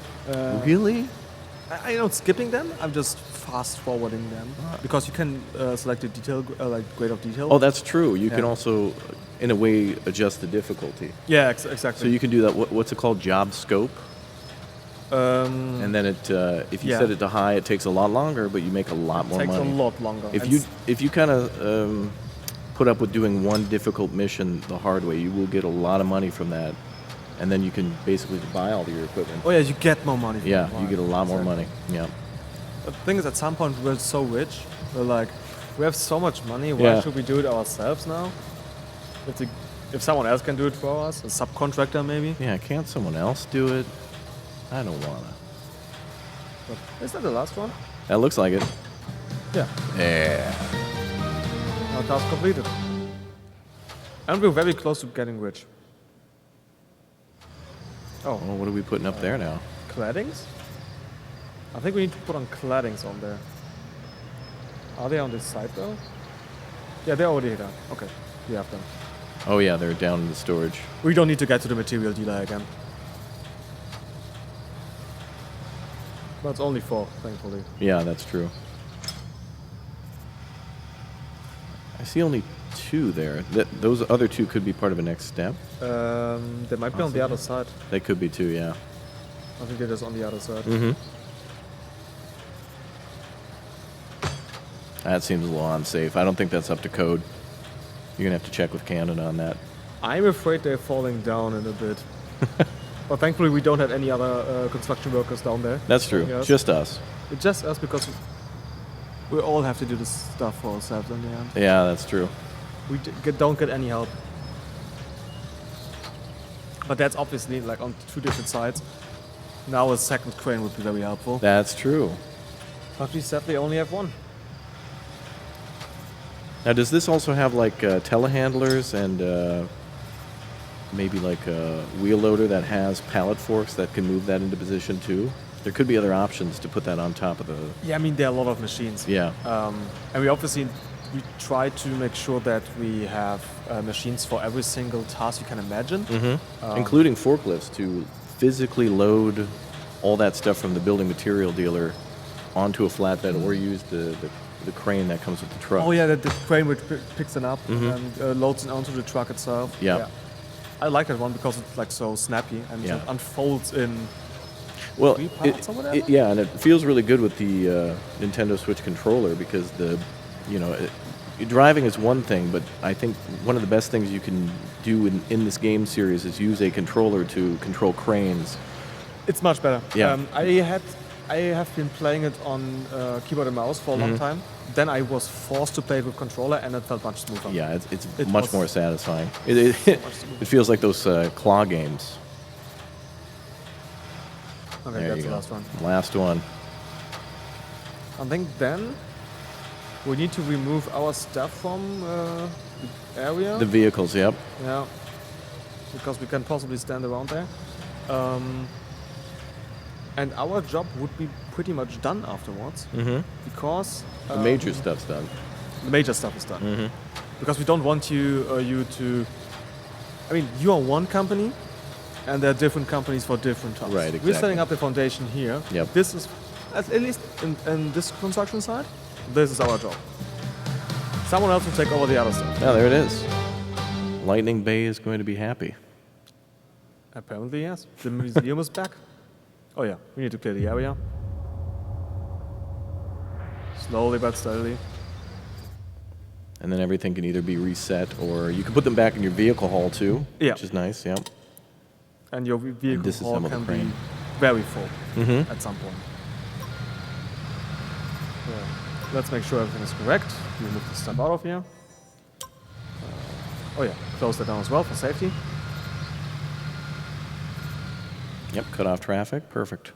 Speaker 2: Really?
Speaker 1: I'm not skipping them. I'm just fast forwarding them because you can select the detail, like grade of detail.
Speaker 2: Oh, that's true. You can
Speaker 1: Yeah.
Speaker 2: also, in a way, adjust the difficulty.
Speaker 1: Yeah, exactly.
Speaker 2: So you can do that. What's it called? Job scope. And then if you
Speaker 1: Yeah.
Speaker 2: set it to high, it takes a lot longer, but you make a lot more
Speaker 1: takes
Speaker 2: money.
Speaker 1: a lot longer.
Speaker 2: If
Speaker 1: And
Speaker 2: you kind of put up with doing one difficult mission the hard way, you will get a lot of money from that and then you can basically buy all of your equipment.
Speaker 1: Oh yeah, you get more money. From
Speaker 2: Yeah,
Speaker 1: the
Speaker 2: you get a lot more
Speaker 1: Exactly.
Speaker 2: money. Yeah.
Speaker 1: The thing is, at some point we're so rich, we're like, we have so much money. Why
Speaker 2: Yeah.
Speaker 1: should we do it ourselves now? If someone else can do it for us, a subcontractor maybe.
Speaker 2: Yeah, can't someone else do it? I don't wanna.
Speaker 1: But is that the last one?
Speaker 2: That looks like it.
Speaker 1: Yeah.
Speaker 2: Yeah.
Speaker 1: Our task completed. And we're very close to getting rich. Oh,
Speaker 2: Well, what are we putting up there now?
Speaker 1: claddings? I think we need to put on claddings on there. Are they on this side though? Yeah, they're already here. Okay, we have them.
Speaker 2: Oh yeah, they're down in the storage.
Speaker 1: We don't need to get to the material dealer again. But it's only 4, thankfully.
Speaker 2: Yeah, that's true. I see only 2 there. Those other 2 could be part of a next step.
Speaker 1: They might be on the other side.
Speaker 2: They could be too, yeah.
Speaker 1: I think it is on the other side.
Speaker 2: Mm-hmm. That seems a little unsafe. I don't think that's up to code. You're gonna have to check with Canada on that.
Speaker 1: I'm afraid they're falling down in a bit. But thankfully we don't have any other construction workers down there.
Speaker 2: That's true.
Speaker 1: Yes.
Speaker 2: Just us.
Speaker 1: It's just us because we all have to do this stuff for ourselves in the end.
Speaker 2: Yeah, that's true.
Speaker 1: We don't get any help. But that's obviously like on 2 different sides. Now a second crane would be very helpful.
Speaker 2: That's true.
Speaker 1: But we sadly only have 1.
Speaker 2: Now, does this also have like telehandlers and maybe like a wheel loader that has pallet forks that can move that into position too? There could be other options to put that on top of the.
Speaker 1: Yeah, I mean there are a lot of machines.
Speaker 2: Yeah.
Speaker 1: And we try to make sure that we have machines for every single task you can imagine.
Speaker 2: Mm-hmm. Including forklifts to physically load all that stuff from the building material dealer onto a flatbed or use the crane that comes with the truck.
Speaker 1: Oh yeah, the crane which picks it up
Speaker 2: Mhm.
Speaker 1: and loads it onto the truck itself.
Speaker 2: Yeah.
Speaker 1: I like that one because it's like so snappy and
Speaker 2: Yeah.
Speaker 1: it unfolds in.
Speaker 2: Well,
Speaker 1: 3 parts or whatever?
Speaker 2: yeah, and it feels really good with the Nintendo Switch controller because driving is one thing, but I think one of the best things you can do in this game series is use a controller to control cranes.
Speaker 1: It's much better.
Speaker 2: Yeah.
Speaker 1: I have been playing it on keyboard and mouse for a long time. Then I was forced to play it with controller, and it felt much smoother.
Speaker 2: Yeah, it's
Speaker 1: It
Speaker 2: much
Speaker 1: was
Speaker 2: more satisfying. It feels like those claw games.
Speaker 1: Okay,
Speaker 2: There
Speaker 1: that's
Speaker 2: you
Speaker 1: the
Speaker 2: go.
Speaker 1: last one.
Speaker 2: Last one.
Speaker 1: I think then we need to remove our stuff from the area.
Speaker 2: The vehicles, yep.
Speaker 1: Yeah, because we can possibly stand around there. And our job would be pretty much done afterwards
Speaker 2: Mm-hmm.
Speaker 1: because
Speaker 2: The major stuff's done.
Speaker 1: the major stuff is done.
Speaker 2: Mm-hmm.
Speaker 1: Because we don't want you to. I mean, you are one company, and there are different companies for different tasks.
Speaker 2: Right,
Speaker 1: We're
Speaker 2: exactly.
Speaker 1: setting up the foundation here.
Speaker 2: Yep.
Speaker 1: This is, at least in this construction site, this is our job. Someone else will take over the other stuff.
Speaker 2: Yeah, there it is. Lightning Bay is going to be happy.
Speaker 1: Apparently, yes. The museum is back. Oh yeah, we need to clear the area. Slowly but steadily.
Speaker 2: And then everything can either be reset or you can put them back in your vehicle hall too,
Speaker 1: Yeah.
Speaker 2: which is nice, yep.
Speaker 1: And your vehicle hall
Speaker 2: disassemble the
Speaker 1: can be
Speaker 2: crane.
Speaker 1: very full
Speaker 2: Mm-hmm.
Speaker 1: at some point. So, let's make sure everything is correct. We move the stuff out of here. Oh yeah, close that down as well for safety.
Speaker 2: Yep, cut off traffic, perfect.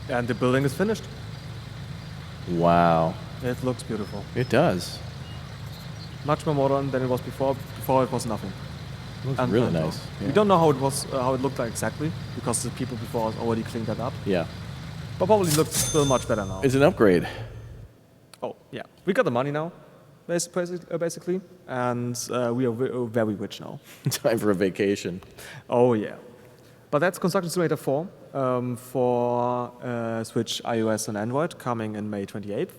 Speaker 1: And the building is finished.
Speaker 2: Wow,
Speaker 1: It looks beautiful.
Speaker 2: it does.
Speaker 1: Much more modern than it was before. Before it was nothing.
Speaker 2: It looks
Speaker 1: And-
Speaker 2: really
Speaker 1: and,
Speaker 2: nice.
Speaker 1: We
Speaker 2: Yeah.
Speaker 1: don't know how it looked like exactly because the people before us already cleaned that up.
Speaker 2: Yeah,
Speaker 1: But probably looks still much better now.
Speaker 2: it's an upgrade.
Speaker 1: Oh yeah, we got the money now, basically, and we are very rich now.
Speaker 2: Time for a vacation.
Speaker 1: Oh yeah, but that's Construction Simulator 4 for Switch, iOS, and Android coming in May 28th.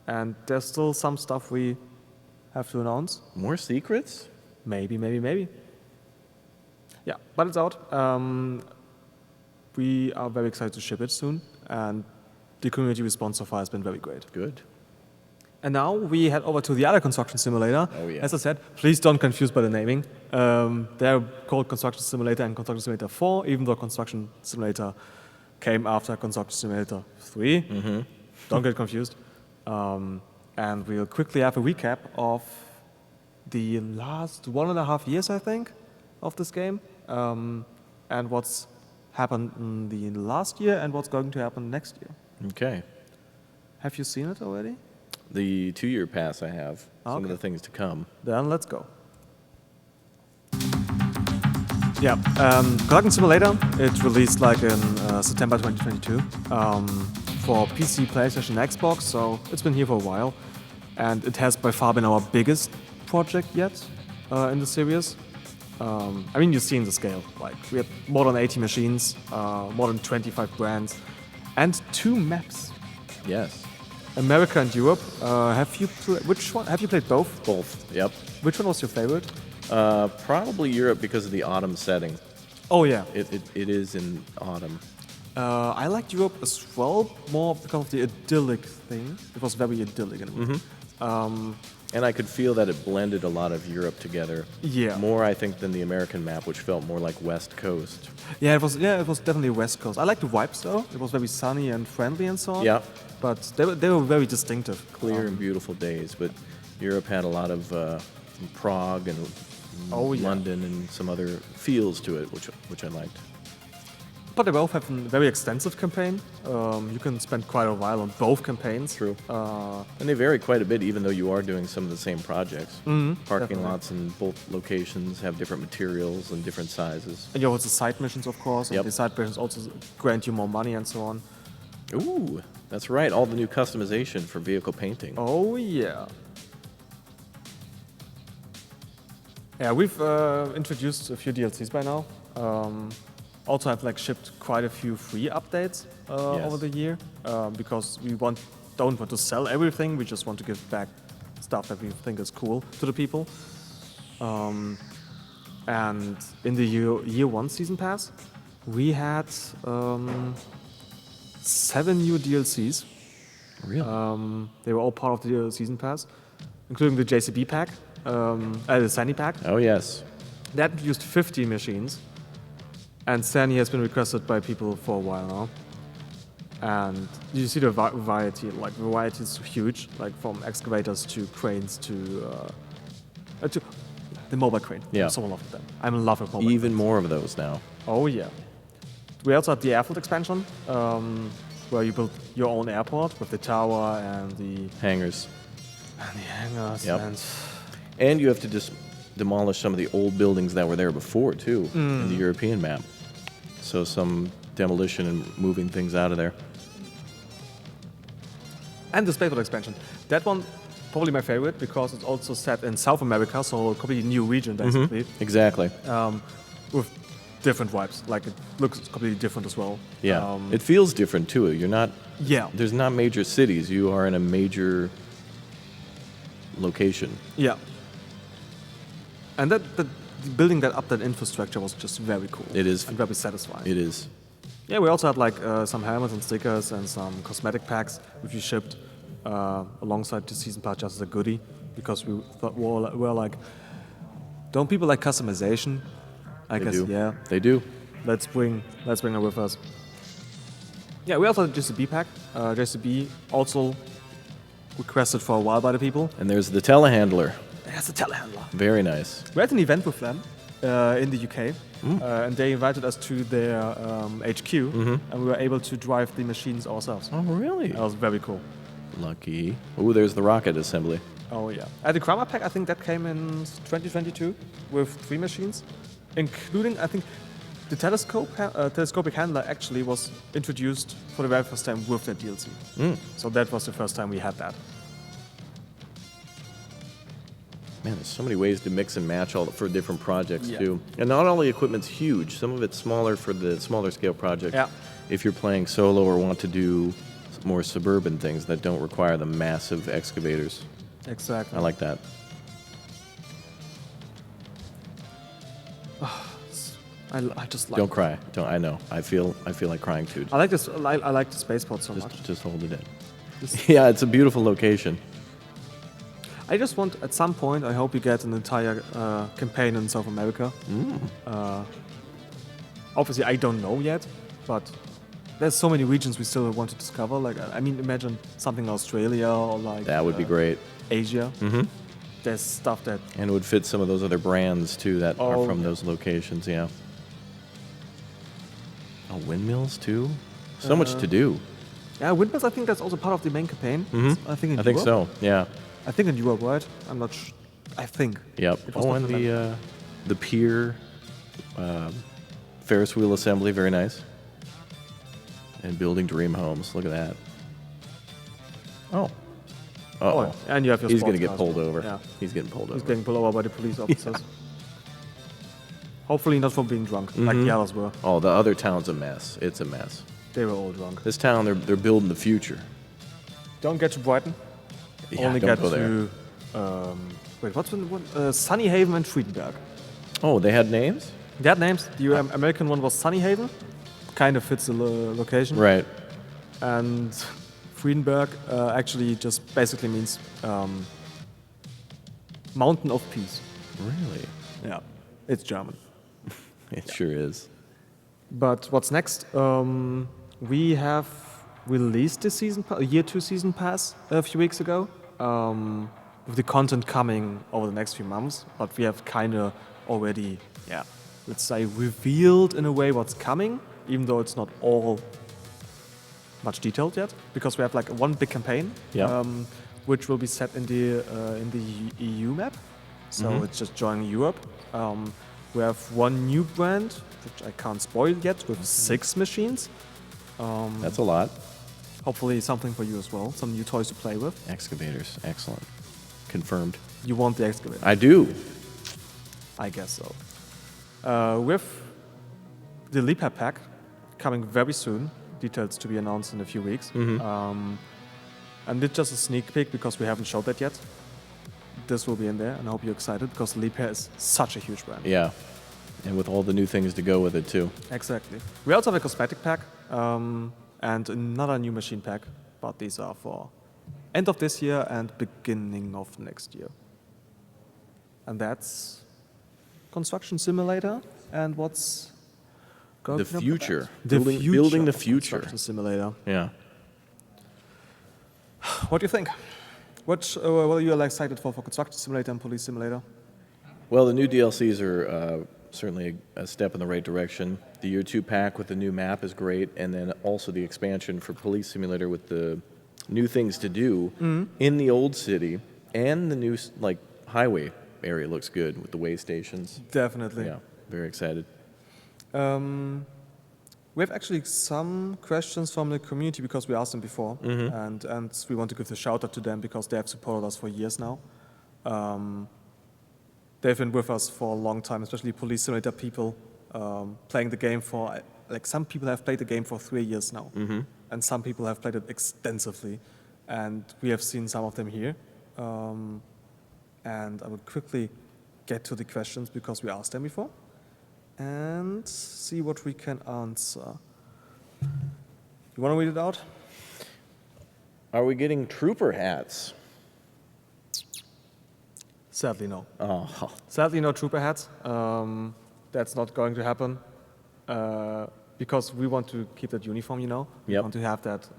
Speaker 1: And there's still some stuff we have to announce.
Speaker 2: More secrets?
Speaker 1: Maybe. Yeah, but it's out. We are very excited to ship it soon, and the community response so far has been very great.
Speaker 2: Good.
Speaker 1: And now we head over to the other construction simulator.
Speaker 2: Oh, yeah.
Speaker 1: As I said, please don't confuse by the naming. They're called Construction Simulator and Construction Simulator 4, even though Construction Simulator came after Construction Simulator 3. Don't get confused. And we'll quickly have a recap of the last 1.5 years, I think, of this game, and what's happened in the last year and what's going to happen next year.
Speaker 2: Okay.
Speaker 1: Have you seen it already?
Speaker 2: The 2-year pass I have. Some of
Speaker 1: Okay.
Speaker 2: the things to come.
Speaker 1: Then let's go. Yeah, Construction Simulator, it released like in September 2022 for PC, PlayStation, Xbox, so it's been here for a while. And it has by far been our biggest project yet in the series. I mean, you've seen the scale. Like, we have more than 80 machines, more than 25 brands, and 2 maps.
Speaker 2: Yes.
Speaker 1: America and Europe. Which one? Have you played both?
Speaker 2: Both. Yep.
Speaker 1: Which one was your favorite?
Speaker 2: Probably Europe because of the autumn setting.
Speaker 1: Oh yeah.
Speaker 2: It is in autumn.
Speaker 1: I liked Europe as well, more because of the idyllic thing. It was very idyllic in a way.
Speaker 2: And I could feel that it blended a lot of Europe together.
Speaker 1: Yeah.
Speaker 2: More, I think, than the American map, which felt more like West Coast.
Speaker 1: Yeah, it was definitely West Coast. I liked the vibes though. It was very sunny and friendly and so on.
Speaker 2: Yeah.
Speaker 1: But they were very distinctive.
Speaker 2: Clear and beautiful days, but Europe had a lot of Prague and
Speaker 1: Oh, yeah.
Speaker 2: London and some other feels to it, which I liked.
Speaker 1: But they both have a very extensive campaign. You can spend quite a while on both campaigns.
Speaker 2: True. And they vary quite a bit, even though you are doing some of the same projects. Parking
Speaker 1: definitely.
Speaker 2: lots in both locations have different materials and different sizes.
Speaker 1: And you have also side missions, of course. And
Speaker 2: Yep.
Speaker 1: the side missions also grant you more money and so on.
Speaker 2: Ooh, that's right. All the new customization for vehicle painting.
Speaker 1: Oh yeah. Yeah, we've introduced a few DLCs by now. Also have like shipped quite a few free updates
Speaker 2: Yes.
Speaker 1: over the year because we don't want to sell everything. We just want to give back stuff that we think is cool to the people. And in the year 1 season pass, we had 7 new DLCs.
Speaker 2: Really?
Speaker 1: They were all part of the season pass, including the JCB pack, the Sandy pack.
Speaker 2: Oh, yes.
Speaker 1: That introduced 50 machines, and Sandy has been requested by people for a while now. And you see the variety, like the variety is huge, like from excavators to cranes to the mobile crane.
Speaker 2: Yeah.
Speaker 1: I'm so in love with them. I'm in love with mobile
Speaker 2: Even
Speaker 1: cranes.
Speaker 2: more of those now.
Speaker 1: Oh yeah. We also had the airfield expansion, where you build your own airport with the tower and the
Speaker 2: Hangars.
Speaker 1: hangars.
Speaker 2: Yep.
Speaker 1: And
Speaker 2: And you have to just demolish some of the old buildings that were there before, too, in the European map. So some demolition and moving things out of there.
Speaker 1: And the spaceport expansion. That one, probably my favorite because it's also set in South America, so a completely new region basically,
Speaker 2: Exactly.
Speaker 1: with different vibes. Like it looks completely different as well.
Speaker 2: Yeah. It feels different, too. You're not...
Speaker 1: Yeah.
Speaker 2: There's not major cities. You are in a major location.
Speaker 1: Yeah. And that building that up, that infrastructure was just very cool.
Speaker 2: It is.
Speaker 1: And very satisfying.
Speaker 2: It is.
Speaker 1: Yeah, we also had like some helmets and stickers and some cosmetic packs which we shipped alongside the season pass just as a goodie because we thought we're like, don't people like customization? I
Speaker 2: They
Speaker 1: guess
Speaker 2: do.
Speaker 1: yeah.
Speaker 2: They do.
Speaker 1: Let's bring it with us. Yeah, we also had JCB pack. JCB also requested for a while by the people.
Speaker 2: And there's the telehandler.
Speaker 1: That's a telehandler.
Speaker 2: Very nice.
Speaker 1: We had an event with them in the UK, and they invited us to their HQ, and we were able to drive the machines ourselves.
Speaker 2: Oh, really?
Speaker 1: That was very cool.
Speaker 2: Lucky. Ooh, there's the rocket assembly.
Speaker 1: Oh yeah. The Kramer pack, I think that came in 2022 with 3 machines, including I think the telescopic handler actually was introduced for the very first time with that DLC. So that was the first time we had that.
Speaker 2: Man, there's so many ways to mix and match for different projects,
Speaker 1: Yeah.
Speaker 2: too. And not all the equipment's huge. Some of it's smaller for the smaller scale projects.
Speaker 1: Yeah.
Speaker 2: If you're playing solo or want to do more suburban things that don't require the massive excavators.
Speaker 1: Exactly.
Speaker 2: I like that.
Speaker 1: I just like.
Speaker 2: Don't cry. Don't. I know. I feel like crying, too.
Speaker 1: I like this. I like the spaceport so much.
Speaker 2: Just hold it in. Yeah, it's a beautiful location.
Speaker 1: I just want, at some point, I hope you get an entire campaign in South America. Obviously, I don't know yet, but there's so many regions we still want to discover. Like, I mean, imagine something in Australia or like
Speaker 2: That would be great.
Speaker 1: Asia. There's stuff that
Speaker 2: And it would fit some of those other brands, too, that are
Speaker 1: Oh,
Speaker 2: from
Speaker 1: yeah.
Speaker 2: those locations, yeah. Oh, windmills, too? So much to do.
Speaker 1: windmills. I think that's also part of the main campaign. I think in
Speaker 2: I think
Speaker 1: Europe.
Speaker 2: so, yeah.
Speaker 1: I think in Europe, right? I'm not. I think.
Speaker 2: Yep.
Speaker 1: It was
Speaker 2: Oh,
Speaker 1: not
Speaker 2: and
Speaker 1: in
Speaker 2: the pier Ferris wheel assembly, very nice. And building dream homes. Look at that. Oh. Uh-oh.
Speaker 1: and you have your.
Speaker 2: He's
Speaker 1: sports
Speaker 2: going to get
Speaker 1: cars.
Speaker 2: pulled over.
Speaker 1: Yeah,
Speaker 2: He's getting pulled
Speaker 1: he's
Speaker 2: over.
Speaker 1: getting pulled over by the police officers. Hopefully not for being drunk, like the others were.
Speaker 2: Oh, the other town's a mess. It's a mess.
Speaker 1: They were all drunk.
Speaker 2: This town, they're building the future.
Speaker 1: Don't get to Brighton.
Speaker 2: Yeah,
Speaker 1: Only
Speaker 2: don't
Speaker 1: get
Speaker 2: go there.
Speaker 1: to. Wait, what's the one? Sunnyhaven and Friedenberg.
Speaker 2: Oh, they had names?
Speaker 1: They had names. The American one was Sunnyhaven. Kind of fits the location.
Speaker 2: Right.
Speaker 1: And Friedenberg actually just basically means Mountain of Peace.
Speaker 2: Really?
Speaker 1: Yeah, it's German.
Speaker 2: It sure is.
Speaker 1: But what's next? We have released the year 2 season pass a few weeks ago, with the content coming over the next few months. But we have kind of already, let's say, revealed in a way what's coming, even though it's not all much detailed yet, because we have like one big campaign,
Speaker 2: Yeah.
Speaker 1: which will be set in the EU map. So it's just joining Europe. We have one new brand, which I can't spoil yet, with 6 machines.
Speaker 2: That's a lot.
Speaker 1: Hopefully something for you as well, some new toys to play with.
Speaker 2: Excavators. Excellent. Confirmed.
Speaker 1: You want the excavator?
Speaker 2: I do.
Speaker 1: I guess so. With the Lipa pack coming very soon, details to be announced in a few weeks. And it's just a sneak peek because we haven't showed that yet. This will be in there, and I hope you're excited because Lipa is such a huge brand.
Speaker 2: Yeah. And with all the new things to go with it, too.
Speaker 1: Exactly. We also have a cosmetic pack and another new machine pack, but these are for end of this year and beginning of next year. And that's Construction Simulator and what's going
Speaker 2: The
Speaker 1: to be
Speaker 2: future.
Speaker 1: The
Speaker 2: Building the
Speaker 1: of
Speaker 2: future.
Speaker 1: Construction Simulator.
Speaker 2: Yeah.
Speaker 1: What do you think? What are you excited for Construction Simulator and Police Simulator?
Speaker 2: Well, the new DLCs are certainly a step in the right direction. The Year 2 pack with the new map is great, and then also the expansion for Police Simulator with the new things to do in the old city, and the new highway area looks good with the way stations.
Speaker 1: Definitely.
Speaker 2: Yeah, very excited.
Speaker 1: We have actually some questions from the community because we asked them before, and we want to give a shout out to them because they have supported us for years now. They've been with us for a long time, especially Police Simulator people playing the game for, like some people have played the game for 3 years now, and some people have played it extensively, and we have seen some of them here. And I would quickly get to the questions because we asked them before and see what we can answer. You want to read it out?
Speaker 2: Are we getting trooper hats?
Speaker 1: Sadly, no.
Speaker 2: Oh,
Speaker 1: Sadly, no trooper hats. That's not going to happen because we want to keep that uniform, you know? We
Speaker 2: Yep.
Speaker 1: want to have that.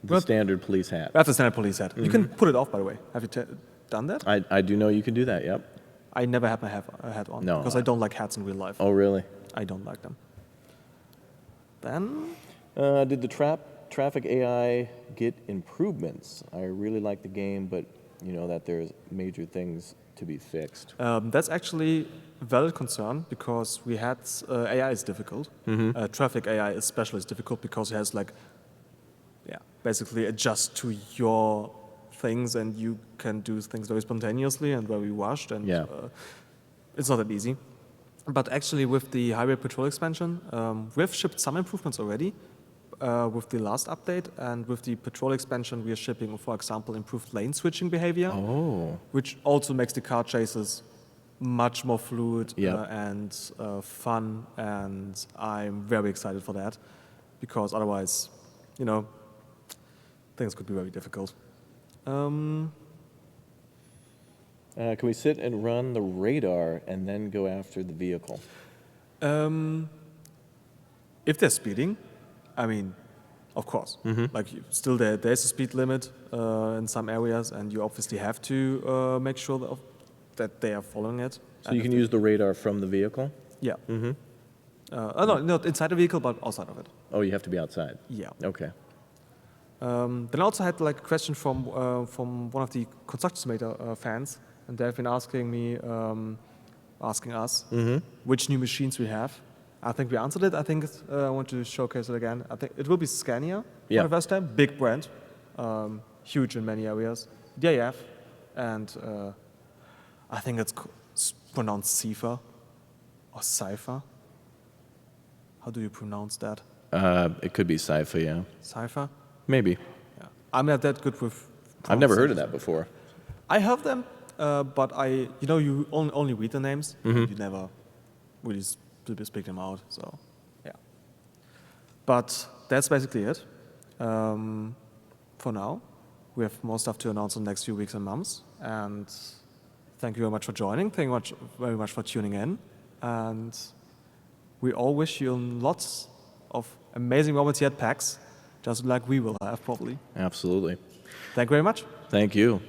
Speaker 2: the standard police hat.
Speaker 1: We have the standard police hat. You can put it off, by the way. Have you done that?
Speaker 2: I do know you can do that, yep.
Speaker 1: I never have my hat on
Speaker 2: No.
Speaker 1: because I don't like hats in real life.
Speaker 2: Oh, really?
Speaker 1: I don't like them. Then
Speaker 2: Did the traffic AI get improvements? I really like the game, but you know that there's major things to be fixed.
Speaker 1: that's actually a valid concern because we had AI is difficult. Traffic AI especially is difficult because it has basically adjust to your things and you can do things very spontaneously and very rushed and it's not that easy. But actually with the highway patrol expansion, we've shipped some improvements already with the last update, and with the patrol expansion we are shipping, for example, improved lane switching behavior, which also makes the car chases much more fluid and fun, and I'm very excited for that because otherwise, you know, things could be very difficult.
Speaker 2: Can we sit and run the radar and then go after the vehicle?
Speaker 1: If they're speeding, I mean, of course. Like still there's a speed limit in some areas, and you obviously have to make sure that they are following it.
Speaker 2: So you can use the radar from the vehicle?
Speaker 1: Yeah. No, not inside the vehicle, but outside of it.
Speaker 2: Oh, you have to be outside.
Speaker 1: Yeah.
Speaker 2: Okay.
Speaker 1: Then I also had like a question from one of the Construction Simulator fans, and they've been asking me, asking us which new machines we have. I think we answered it. I think I want to showcase it again. I think it will be Scania
Speaker 2: Yeah.
Speaker 1: for the first time. Big brand, huge in many areas. DAF, and I think it's pronounced Cypher or Cypher. How do you pronounce that?
Speaker 2: It could be Cypher, yeah.
Speaker 1: Cypher?
Speaker 2: Maybe.
Speaker 1: Yeah. I'm not that good with.
Speaker 2: I've never heard of that before.
Speaker 1: I have them, but you only read the names. You never really speak them out. So, yeah. But that's basically it. For now, we have more stuff to announce in the next few weeks and months. And thank you very much for joining. Thank you very much for tuning in. And we all wish you lots of amazing moments here at PAX, just like we will have probably.
Speaker 2: Absolutely.
Speaker 1: Thank you very much.
Speaker 2: Thank you.